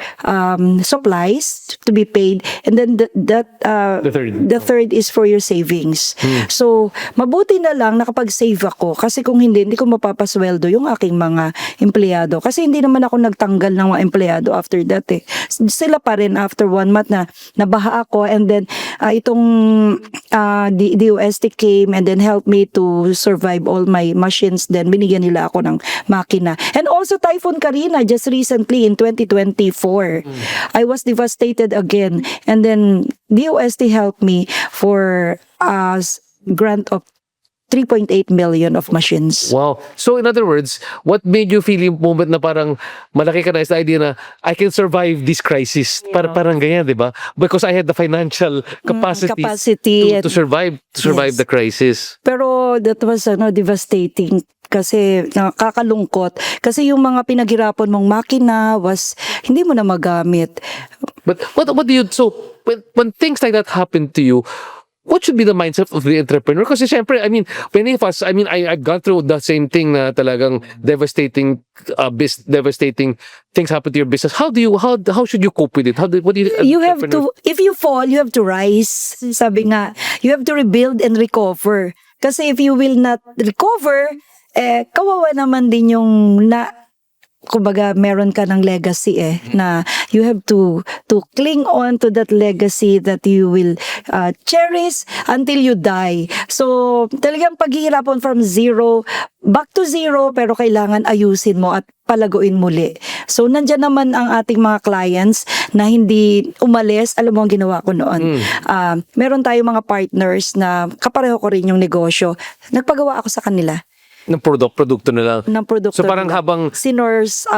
supplies to be paid, and then the third is for your savings. So mabuti na lang nakapag-save ako, kasi kung hindi ko mapapasweldo yung aking mga empleyado, kasi hindi naman ako nagtanggal ng mga empleyado after that sila pa rin after 1 month na nabaha ako, and then itong DOST came and then helped me to survive all my machines. Then binigyan nila ako ng makina. And also Typhoon Karina just recently in 2024. I was devastated again, and then DOST helped me for a grant of 3.8 million of machines. Wow. So in other words, what made you feel yung moment na parang malaki ka na is the idea na I can survive this crisis? Parang ganyan, di ba? Because I had the financial capacity to survive Yes. the crisis. Pero that was devastating, kasi nakakalungkot, kasi yung mga pinaghirapan mong makina was hindi mo na magamit. But what do you, so when things like that happen to you, what should be the mindset of the entrepreneur? Kasi syempre, I mean, many of us, I've gone through the same thing na talagang devastating things happen to your business. How should you cope with it? What do You have to, if you fall, you have to rise. Sabi nga, you have to rebuild and recover. Kasi if you will not recover, kawawa naman din yung kumbaga meron ka ng legacy na you have to cling on to that legacy that you will cherish until you die. So talagang paghihirapan from zero back to zero, pero kailangan ayusin mo at palaguin muli. So nandyan naman ang ating mga clients na hindi umalis. Alam mo ang ginawa ko noon, meron tayong mga partners na kapareho ko rin yung negosyo, nagpagawa ako sa kanila ng produkto na lang. ng produkto. So parang habang sinors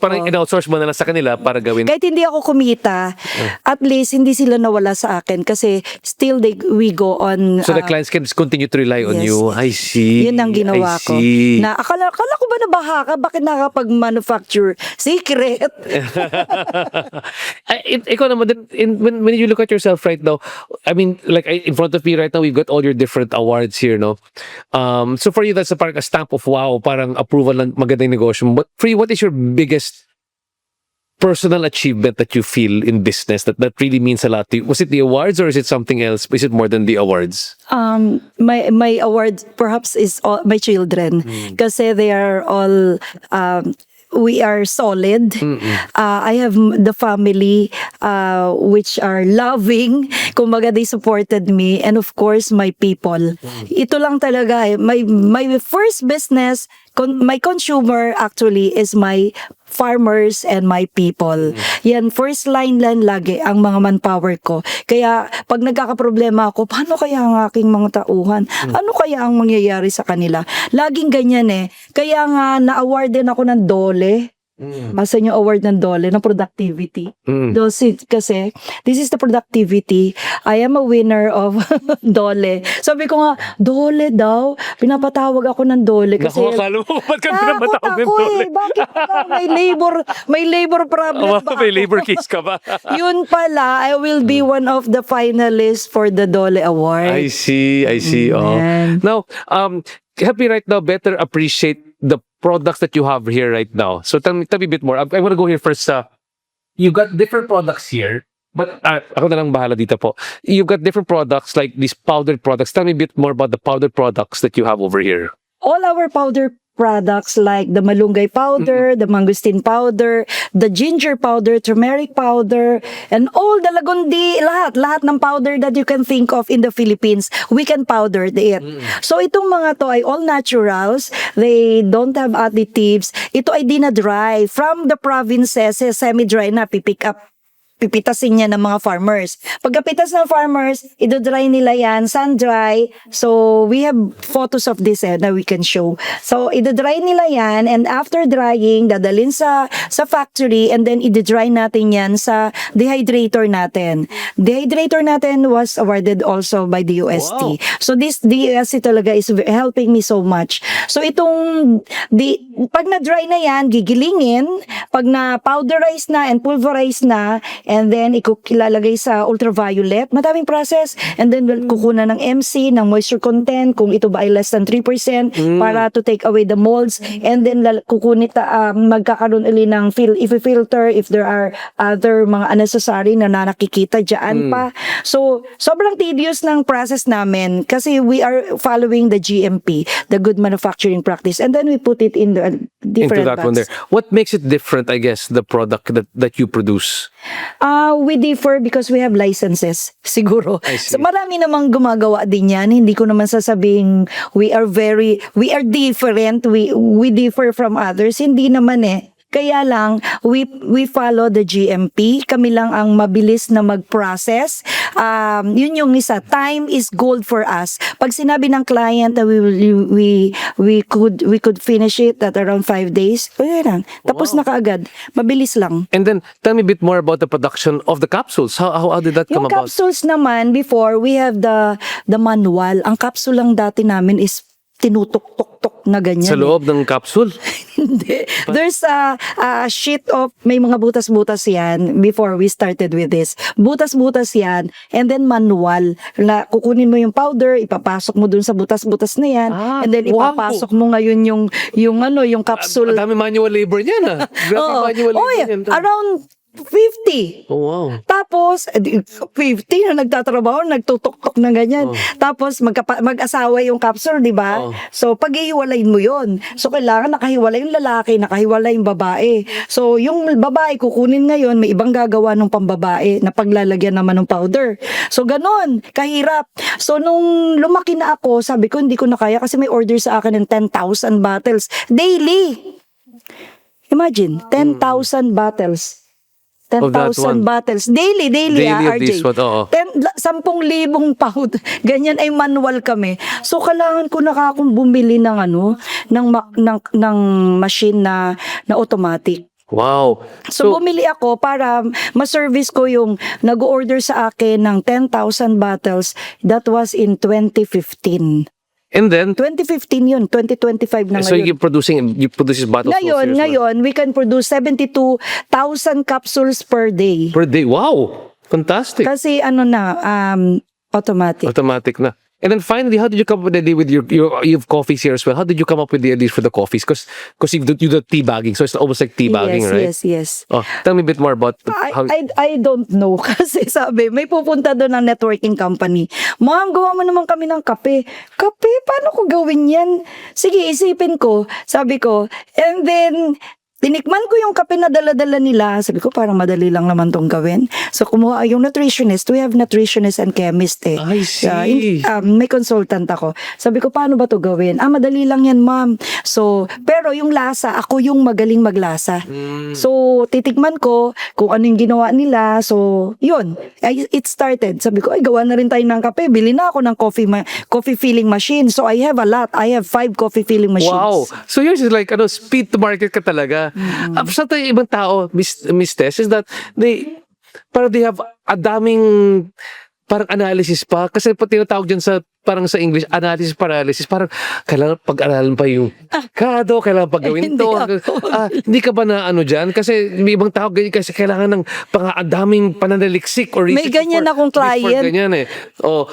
parang in-outsource mo na lang sa kanila para gawin. kahit hindi ako kumita, at least hindi sila nawala sa akin, kasi still we go on. So the clients can continue to rely on yes, you. yes. I see. Yun ang ginawa I ko. see. Na akala ko ba nabaha ka? Bakit nakapag-manufacture? Secret. Ikaw naman din, when you look at yourself right now, I mean, like in front of me right now, we've got all your different awards here, no? So for you, that's a parang a stamp of wow, parang approval ng magandang negosyo. But for you, what is your biggest personal achievement that you feel in business that really means a lot to you? Was it the awards, or is it something else? Is it more than the awards? My award perhaps is all my children, kasi they are all we are solid. I have the family which are loving. Kumbaga, they supported me, and of course my people. Ito lang talaga my first business, my consumer actually is my farmers and my people. Yan, first line lang lagi ang mga manpower ko. Kaya pag nagkakaproblema ako, paano kaya ang aking mga tauhan? Ano kaya ang mangyayari sa kanila? Laging ganyan Kaya nga na-award din ako ng DOLE. Masa yung award ng DOLE, ng productivity. Kasi this is the productivity. I am a winner of DOLE. Sabi ko nga, DOLE daw. Pinapatawag ako ng DOLE. Kasi Akala mo, ba't ka pinapatawag ng DOLE? Bakit ka? May labor problem ba? May labor case ka ba? Yun pala, I will be one of the finalists for the DOLE Award. I see. Oh. Man. Now, help me right now better appreciate the products that you have here right now. So tell me a bit more. I want to go here first. You got different products here, but ako na lang bahala dito po. You've got different products like these powdered products. Tell me a bit more about the powdered products that you have over here. All our powder products like the malunggay powder, the mangosteen powder, the ginger powder, turmeric powder, and all the lagundi, lahat ng powder that you can think of in the Philippines, we can powder it. So itong mga to ay all naturals, they don't have additives. Ito ay dina-dry from the provinces, semi-dry na, pipitasin niya ng mga farmers. Pagkapitas ng farmers, idodry nila yan, sun-dry. So, we have photos of this na we can show. So, idodry nila yan, and after drying, dadalhin sa factory, and then idodry natin yan sa dehydrator natin. Dehydrator natin was awarded also by the UST. Wow. So, this DUST talaga is helping me so much. So, pag na-dry na yan, gigilingin. Pag na-powderize na and pulverize na, and then ilalagay sa ultraviolet, madaming process, and then kukunan ng MC, ng moisture content, kung ito ba ay less than 3% para to take away the molds, and then kukunit, magkakaroon ulit ng filter if there are other mga unnecessary na nakikita dyan pa. So, sobrang tedious ng process namin kasi we are following the GMP, the Good Manufacturing Practice, and then we put it in the different Into that one there. What makes it different, I guess, the product that you produce? We differ because we have licenses, siguro. I see. So marami namang gumagawa din yan. Hindi ko naman sasabing we are different, we differ from others. Hindi naman eh. Kaya lang, we follow the GMP. Kami lang ang mabilis na mag-process. Yun yung isa. Time is gold for us. Pag sinabi ng client na we could finish it at around 5 days, lang. Tapos na kaagad. Mabilis lang. And then, tell me a bit more about the production of the capsules. How did that come Yung about? capsules naman, before, we have the manual. Ang capsule lang dati namin is tinutok-tok-tok na ganyan. Sa loob ng capsule? Hindi. There's a sheet of, may mga butas-butas yan before we started with this. Butas-butas yan, and then manual. Kukunin mo yung powder, ipapasok mo dun sa butas-butas na yan, and then ipapasok mo ngayon yung capsule. Dami manual labor niyan Grabe manual labor niyan. Around 50. Oh, wow. Tapos, 50 na nagtatrabaho, nagtutok-tok na ganyan. Tapos, mag-asawa yung capsule, di ba? So, paghihiwalayin mo yon. So, kailangan nakahiwalay yung lalaki, nakahiwalay yung babae. So, yung babae kukunin ngayon, may ibang gagawa ng pambabae na paglalagyan naman ng powder. So, ganon. Kahirap. So, nung lumaki na ako, sabi ko, hindi ko na kaya kasi may order sa akin ng 10,000 bottles daily. Imagine, 10,000 bottles. 10,000 bottles. Daily of RJ. this one, oo. 10,000 pound. Ganyan ay manual kami. So, kailangan ko na akong bumili ng ng machine na automatic. Wow. So, bumili ako para ma-service ko yung nag-order sa akin ng 10,000 bottles. That was in 2015. And then, 2015 yun, 2025 na ngayon. so you produce bottles. Ngayon, we can produce 72,000 capsules per day. Per day. Wow. Fantastic. Kasi automatic. Automatic na. And then finally, how did you come up with the idea with you have coffees here as well? How did you come up with the ideas for the coffees? Because you do tea bagging, so it's almost like tea bagging, right? Yes. Oh, tell me a bit more about how. I don't know. Kasi sabi, may pupunta doon ng networking company. Ma'am, gawa mo naman kami ng kape. Kape? Paano ko gawin yan? Sige, isipin ko. Sabi ko. And then, tinikman ko yung kape na dala-dala nila. Sabi ko, parang madali lang naman tong gawin. So, kumuha yung nutritionist. We have nutritionist and chemist eh. I see. May consultant ako. Sabi ko, paano ba to gawin? Madali lang yan, ma'am. So, pero yung lasa, ako yung magaling maglasa. So, titikman ko kung ano yung ginawa nila. So, yun. It started. Sabi ko, gawa na rin tayo ng kape. Bili na ako ng coffee filling machine. So, I have a lot. I have 5 coffee filling machines. Wow. So yours is like, speed to market ka talaga. Sa tayo ibang tao, Miss Tess, is that they have a daming parang analysis pa. Kasi tinatawag dyan parang sa English, analysis paralysis. Parang kailangan pag-aralan pa yung kailangan pag-gawin to. Hindi ka ba na dyan? Kasi may ibang tao kasi kailangan ng daming pananaliksik or research. May ganyan akong client. Ganyan eh.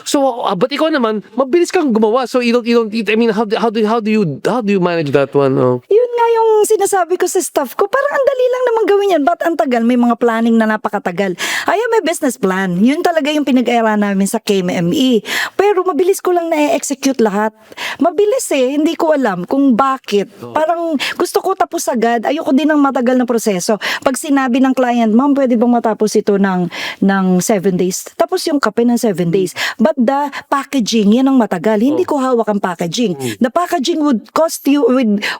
So, but ikaw naman, mabilis kang gumawa. So, you don't I mean, how do you manage that one? Yun nga yung sinasabi ko sa staff ko. Parang ang dali lang naman gawin yan. Ba't ang tagal? May mga planning na napakatagal. I have a business plan. Yun talaga yung pinag-aaralan namin sa KMME. Pero mabilis ko lang na-execute lahat. Mabilis eh. Hindi ko alam kung bakit. Parang gusto ko tapos agad. Ayoko din ng matagal na proseso. Pag sinabi ng client, ma'am, pwede bang matapos ito ng 7 days? Tapos yung kape ng 7 days. But the packaging, yan ang matagal. Hindi ko hawak ang packaging. The packaging would cost you,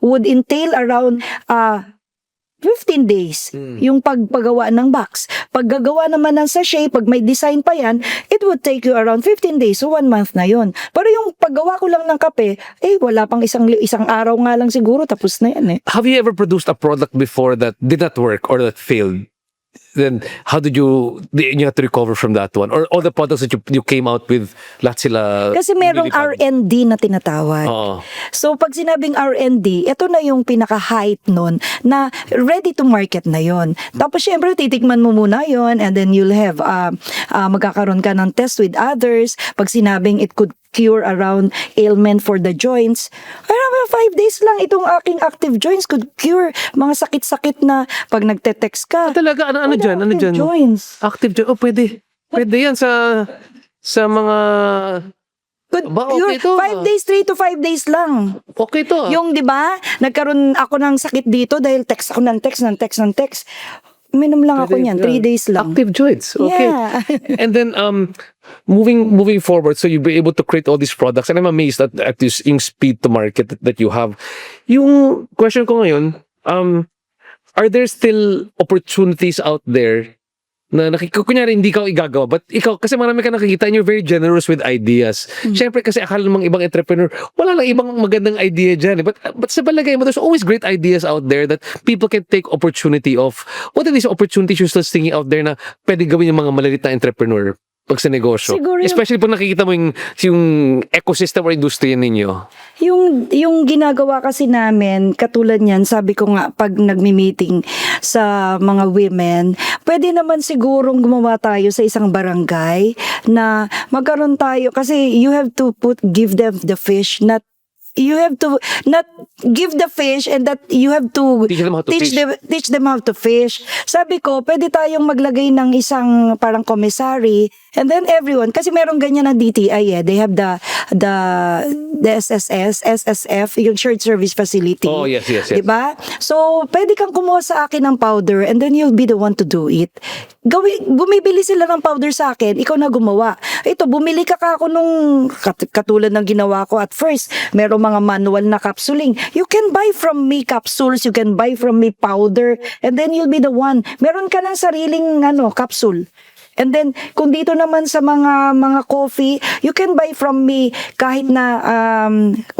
would entail around 15 days yung paggawa ng box. Paggagawa naman ng sachet, pag may design pa yan, it would take you around 15 days, so 1 month na yon. Pero yung paggawa ko lang ng kape, wala pang isang araw nga lang siguro, tapos na yan eh. Have you ever produced a product before that did not work or that failed? then how did you have to recover from that one? Or all the products that you came out with, lahat sila Kasi merong nilipad? R&D na tinatawag. Oo. So pag sinabing R&D, ito na yung pinaka-height nun na ready to market na yon. Tapos syempre titikman mo muna yon, and then you'll have magkakaroon ka ng test with others. Pag sinabing it could cure around ailment for the joints, ay 5 days lang itong aking active joints could cure mga sakit-sakit na pag nagte-text ka. Talaga, ano dyan? Ano Active dyan? joints. Active joint. Oh, pwede. Pwede yan sa mga... Could Ba, cure okay to, 5 days, 3 to 5 days lang. Okay to. Yung 'di ba, nagkaroon ako ng sakit dito dahil text ako ng text. Minom lang ako niyan, 3 days lang. Active joints. Okay. Yeah. And then moving forward, so you'll be able to create all these products, and I'm amazed at this yung speed to market that you have. Yung question ko ngayon, are there still opportunities out there na kunyari hindi ka igagawa, but ikaw, kasi marami ka nakikita and you're very generous with ideas. Siyempre kasi akala ng mga ibang entrepreneur, wala lang ibang magandang idea dyan. But sa balagay mo, there's always great ideas out there that people can take opportunity of. What are these opportunities you're still thinking out there na pwede gawin yung mga maliliit na entrepreneur pag sa negosyo? Siguro Especially pag nakikita mo yung ecosystem or industriya ninyo. Yung ginagawa kasi namin, katulad niyan, sabi ko nga, pag nagmi-meeting sa mga women, pwede naman sigurong gumawa tayo sa isang barangay na magkaroon tayo, kasi you have to give them the fish, not give the fish, and that you have to Teach them how to fish. teach them how to fish. Sabi ko, pwede tayong maglagay ng isang parang commissary, and then everyone, kasi merong ganyan na DTI they have the SSF, yung shared service facility. Oh, yes. Diba? So, pwede kang kumuha sa akin ng powder, and then you'll be the one to do it. Bumibili sila ng powder sa akin, ikaw na gumawa. Ito, bumili ka ako nung katulad ng ginawa ko at first. Merong mga manual na capsuling. You can buy from me capsules, you can buy from me powder, and then you'll be the one. Meron ka ng sariling capsule. And then, kung dito naman sa mga coffee, you can buy from me kahit na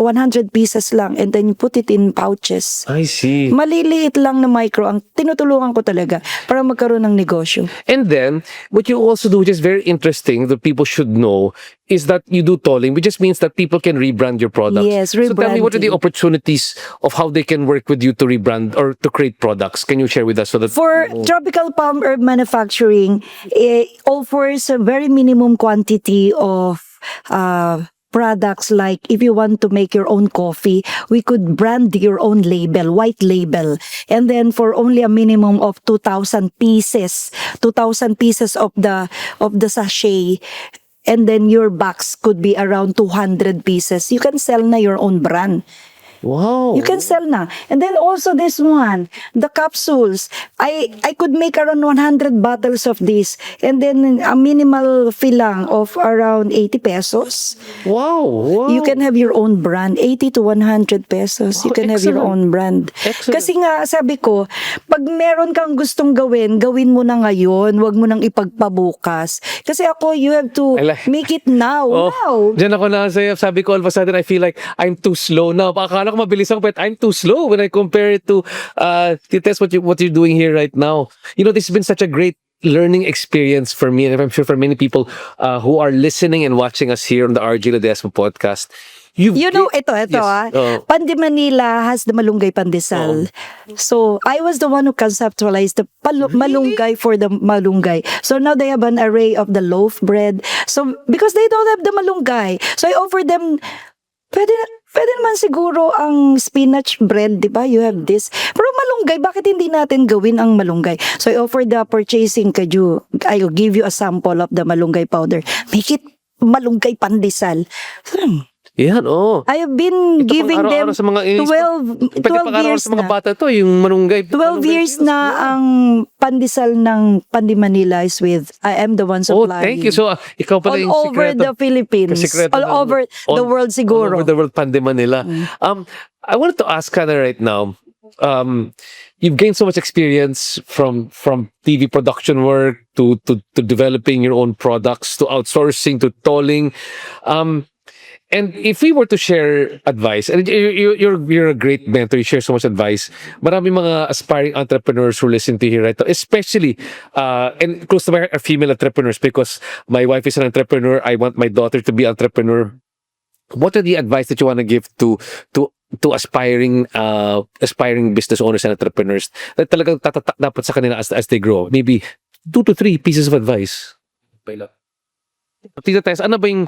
100 pieces lang, and then you put it in pouches. I see. Maliliit lang na micro ang tinutulungan ko talaga para magkaroon ng negosyo. And then, what you also do, which is very interesting, that people should know, is that you do tolling, which just means that people can rebrand your products. Yes, So tell me, what are the rebranding. opportunities of how they can work with you to rebrand or to create products? Can you share with us so that For tropical palm herb manufacturing, offers a very minimum quantity of products. Like if you want to make your own coffee, we could brand your own label, white label. And then for only a minimum of 2,000 pieces of the sachet, and then your box could be around 200 pieces. You can sell na your own brand. wow, You can sell na. And then also this one, the capsules. I could make around 100 bottles of this. And then a minimal fee lang of around 80 pesos. wow. You can have your own brand. 80 to 100 pesos. You Oh, can have your excellent. own brand. Excellent. Kasi nga, sabi ko, pag meron kang gustong gawin mo na ngayon. Huwag mo nang ipagpabukas. Kasi ako, you have to I like- make it now. Now. Diyan ako na sabi ko, all of a sudden, I feel like I'm too slow now. Akala ko mabilis ako, but I'm too slow when I compare it to test what you're doing here right now. You know, this has been such a great learning experience for me, and I'm sure for many people who are listening and watching us here on the RJ Ledesma podcast. You know, ito Yes. Pandi Manila has the malunggay pandesal. So, I was the one who conceptualized the malunggay for the malunggay. So, now they have an array of the loaf bread. So, because they don't have the malunggay, so I offer them, pwede naman siguro ang spinach bread, di ba? You have this. Pero malunggay, bakit hindi natin gawin ang malunggay? So, I offer the purchasing kaju. I will give you a sample of the malunggay powder. Make it malunggay pandesal. Yan, I have been Ito giving them pang-araw-araw sa mga 12 pang-araw years sa mga na. bata to, yung manunggay. 12 years na ang pandesal ng Pandi Manila is with, I am the one Oh, supplying. thank you. So, ikaw pala yung all over sikreto. the Philippines. Sikreto All ng- over the world siguro. All over the world, Pandi Manila. I wanted to ask Hannah right now, you've gained so much experience from TV production work to developing your own products, to outsourcing, to tolling. And if we were to share advice, and you're a great mentor, you share so much advice. Marami mga aspiring entrepreneurs who listen to here right now, especially and close to my heart are female entrepreneurs because my wife is an entrepreneur. I want my daughter to be an entrepreneur. What are the advice that you want to give to aspiring business owners and entrepreneurs that talagang tatatak dapat sa kanila as they grow? Maybe 2 to 3 pieces of advice. Tita Tess, ano ba yung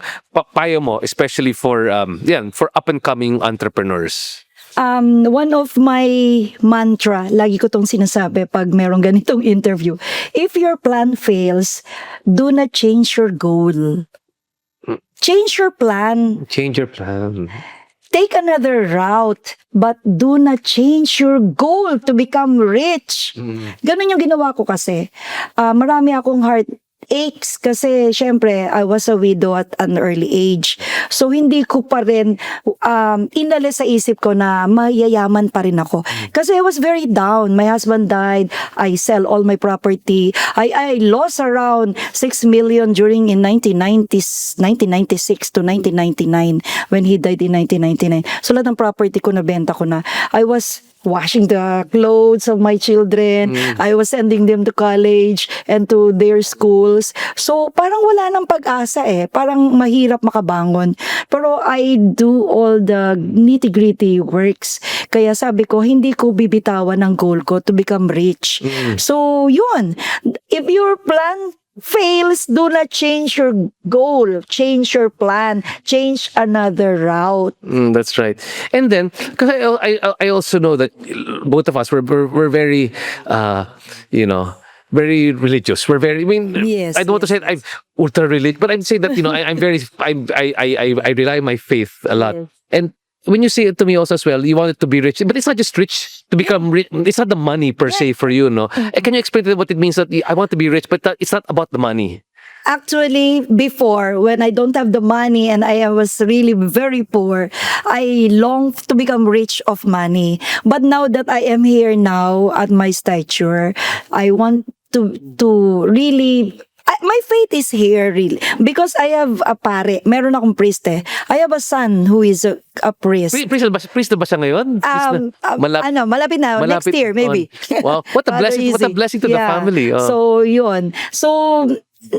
payo mo, especially for for up-and-coming entrepreneurs? One of my mantra, lagi ko tong sinasabi pag merong ganitong interview, if your plan fails, do not change your goal. Change your plan. Change your plan. Take another route, but do not change your goal to become rich. Ganun yung ginawa ko kasi. Marami akong heartaches kasi syempre I was a widow at an early age. So hindi ko pa rin inalis sa isip ko na mayayaman pa rin ako. Kasi I was very down. My husband died. I sell all my property. I lost around 6 million during in 1996 to 1999 when he died in 1999. So lahat ng property ko nabenta ko na. I was washing the clothes of my children. I was sending them to college and to their schools. So, parang wala nang pag-asa eh. Parang mahirap makabangon. Pero I do all the nitty-gritty works. Kaya sabi ko, hindi ko bibitawan ang goal ko to become rich. So, yun. If your plan fails, do not change your goal, change your plan, change another route. That's right. And then, because I also know that both of us we're very, very religious. We're very. I mean, Yes, I don't want to say I'm ultra religious, but I'm saying that I'm very. I rely on my faith a lot. Yes. And when you say it to me also as well, you want it to be rich, but it's not just rich to become rich. It's not the money per se for you, no. And can you explain what it means that I want to be rich, but it's not about the money? Actually, before, when I don't have the money and I was really very poor, I longed to become rich of money. But now that I am here now at my stature, I want to really... my faith is here really because I have a pare. Meron akong priest eh. I have a son who is a priest. Priest na ba siya ngayon? Malapit na. Next year maybe. Wow, what a blessing! What a blessing to the family. Oh. So yun. So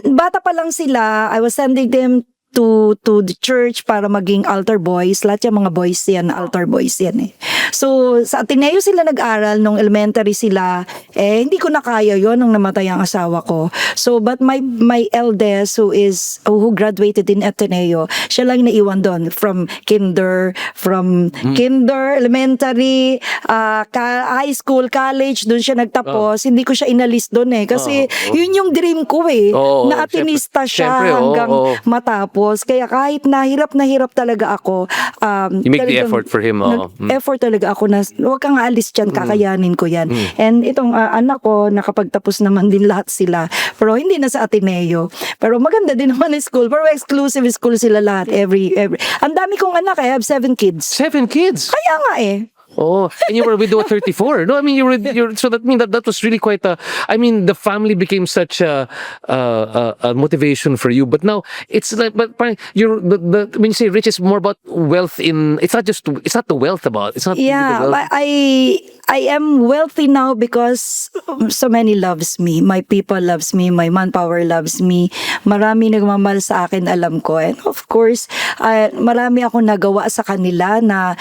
bata pa lang sila. I was sending them to the church para maging altar boys. Lahat yung mga boys yan, altar boys yan eh. So, sa Ateneo sila nag-aral, nung elementary sila, hindi ko na kaya yun nung namatay ang asawa ko. So, but my eldest who graduated in Ateneo, siya lang naiwan doon from kinder, elementary, high school, college, doon siya nagtapos. Hindi ko siya inalis doon eh. Kasi yun yung dream ko eh. Na atinista siya hanggang matapos. Kaya kahit nahirap talaga ako. You make the effort for him. Effort talaga ako na huwag kang aalis dyan, kakayanin ko yan. And itong anak ko, nakapagtapos naman din lahat sila. Pero hindi na sa Ateneo. Pero maganda din naman yung school. Pero exclusive school sila lahat. Ang dami kong anak. I have 7 kids. 7 kids? Kaya nga eh. Oh, and you were a widow at 34. No, I mean you're so that means that was really quite a. I mean the family became such a motivation for you. But now it's like, but you're when you say rich, it's more about wealth. It's not the wealth about. It's not. Yeah, the wealth. I am wealthy now because so many loves me. My people loves me. My manpower loves me. Marami nagmamahal sa akin, alam ko. And of course, marami akong nagawa sa kanila na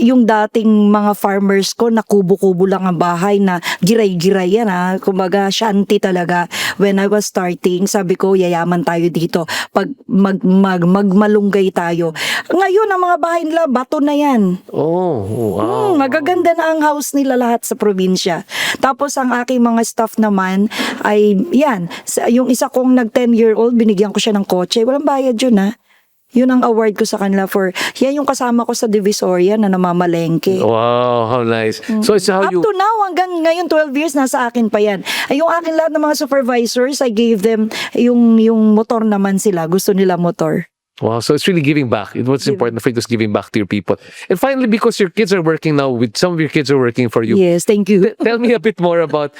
yung dating mga farmers ko na kubo-kubo lang ang bahay na giray-giray yan ha. Kumbaga, shanty talaga. When I was starting, sabi ko, yayaman tayo dito. Pag magmalunggay tayo. Ngayon, ang mga bahay nila, bato na yan. Oh, wow. Magaganda na ang house nila lahat sa probinsya. Tapos ang aking mga staff naman ay yan, yung isa kong nag 10-year-old, binigyan ko siya ng kotse. Walang bayad yun ha. Yun ang award ko sa kanila for, yan yung kasama ko sa Divisoria na namamalengke. Wow, how nice. So it's how Up to now, hanggang ngayon 12 years, nasa akin pa yan. Ay, yung akin lahat ng mga supervisors, I gave them yung motor naman sila. Gusto nila motor. Wow, so it's really giving back. What's important for you is giving back to your people. And finally, because your kids are working now, some of your kids are working for you. Yes, thank you. Tell me a bit more about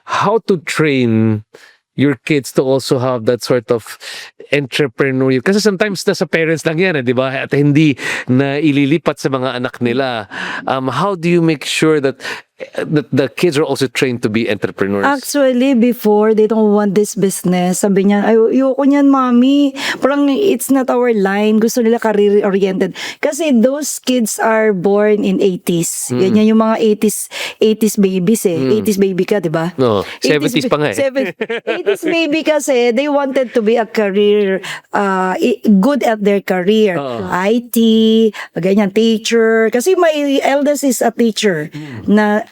how to train your kids to also have that sort of entrepreneurial. Kasi sometimes nasa parents lang yan, di ba? At hindi na ililipat sa mga anak nila. How do you make sure that the kids are also trained to be entrepreneurs? Actually, before, they don't want this business. Sabi niya, ayoko niyan, mami. Parang it's not our line. Gusto nila career-oriented. Kasi those kids are born in 80s. Ganyan yung mga 80s babies eh. 80s baby ka, di ba? No, 70s pa nga eh. 80s baby kasi, they wanted to be a career, good at their career. IT, ganyan, teacher. Kasi my eldest is a teacher na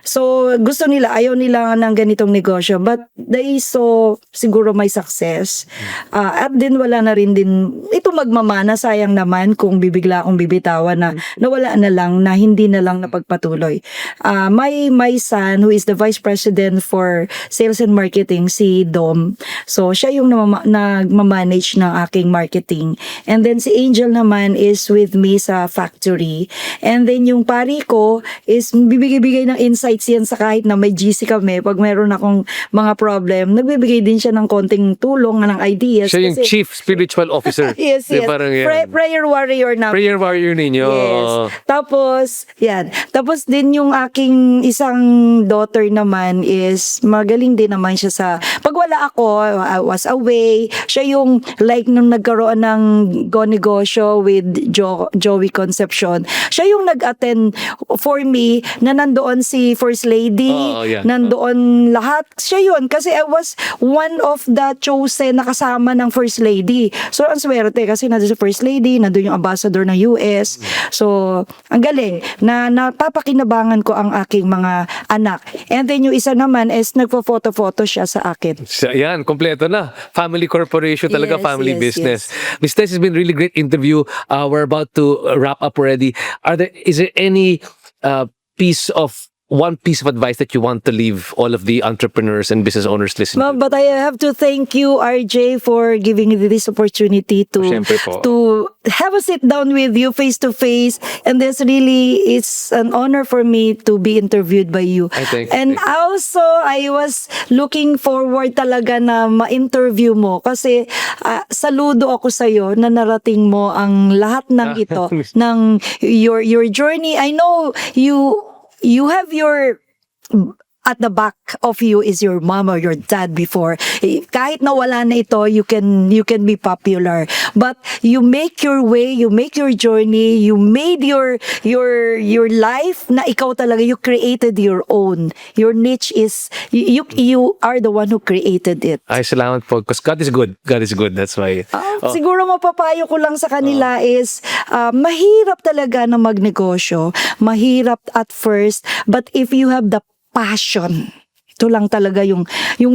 so, gusto nila, ayaw nila ng ganitong negosyo. But they saw siguro may success. At din wala na rin din, ito magmamana, sayang naman kung bibigla akong bibitawan na nawala na lang, na hindi na lang napagpatuloy. My son, who is the Vice President for Sales and Marketing, si Dom. So, siya yung nagmamanage ng aking marketing. And then si Angel naman is with me sa factory. And then yung pari ko is bibigay-bigay ng insights yan sa kahit na may GC kami. Pag meron akong mga problem, nagbibigay din siya ng konting tulong, ng ideas. Siya yung Chief Spiritual Officer. Yes. Parang yan. Prayer warrior na. Prayer warrior ninyo. Yes. Tapos, yan. Tapos din yung aking isang daughter naman is magaling din naman siya sa, pag wala ako, I was away, siya yung like nung nagkaroon ng Go Negosyo with Joey Concepcion, siya yung nag-attend for me na nandoon si First Lady, nandoon lahat. Siya yun. Kasi I was one of the chosen na kasama ng First Lady. So, ang swerte kasi nandun si First Lady, nandun yung ambassador ng US. So, ang galing. Napapakinabangan ko ang aking mga anak. And then yung isa naman is nagpo-photo-photo siya sa akin. Yan, kompleto na. Family corporation talaga, Yes, family yes, business. yes. Miss Tess, it's been really great interview. We're about to wrap up already. Is there any one piece of advice that you want to leave all of the entrepreneurs and business owners listening? But I have to thank you, RJ, for giving me this opportunity to have a sit down with you face to face. And this really is an honor for me to be interviewed by you. And also, I was looking forward talaga na ma-interview mo kasi saludo ako sa'yo na narating mo ang lahat ng ito, ng your journey. I know you have your, at the back of you is your mom or your dad before. Kahit na wala na ito, you can be popular. But you make your way, you make your journey, you made your life na ikaw talaga, you created your own. Your niche is, you are the one who created it. Ay, salamat po. Because God is good. God is good. That's why. Siguro mapapayo ko lang sa kanila is, mahirap talaga na magnegosyo. Mahirap at first. But if you have the passion, ito lang talaga yung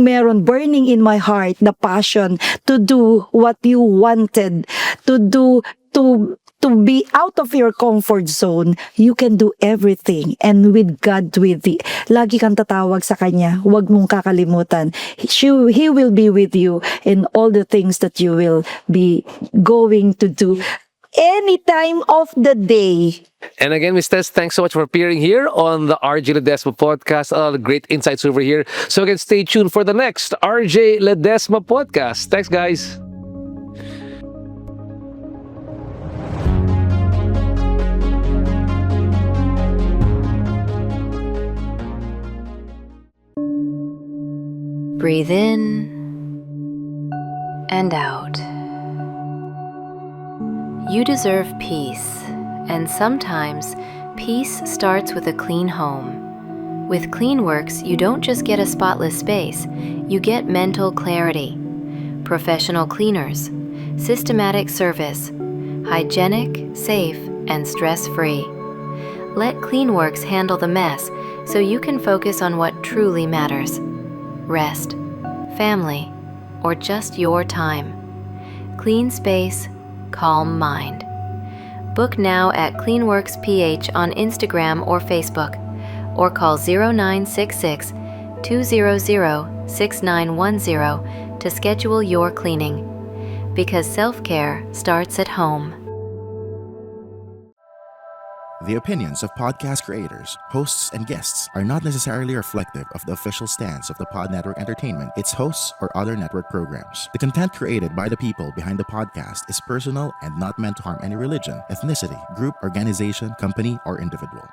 meron burning in my heart, the passion to do what you wanted to do, to be out of your comfort zone, you can do everything. And with God with thee, lagi kang tatawag sa Kanya, huwag mong kakalimutan. He will be with you in all the things that you will be going to do any time of the day. And again, Ms. Tess, thanks so much for appearing here on the RJ Ledesma podcast. All the great insights over here. So again, stay tuned for the next RJ Ledesma podcast. Thanks, guys. Breathe in and out. You deserve peace, and sometimes peace starts with a clean home. With CleanWorks, you don't just get a spotless space, you get mental clarity, professional cleaners, systematic service, hygienic, safe, and stress-free. Let CleanWorks handle the mess so you can focus on what truly matters: rest, family, or just your time. Clean space, calm mind. Book now at CleanWorks PH on Instagram or Facebook, or call 0966 200 6910 to schedule your cleaning. Because self-care starts at home. The opinions of podcast creators, hosts, and guests are not necessarily reflective of the official stance of the Pod Network Entertainment, its hosts, or other network programs. The content created by the people behind the podcast is personal and not meant to harm any religion, ethnicity, group, organization, company, or individual.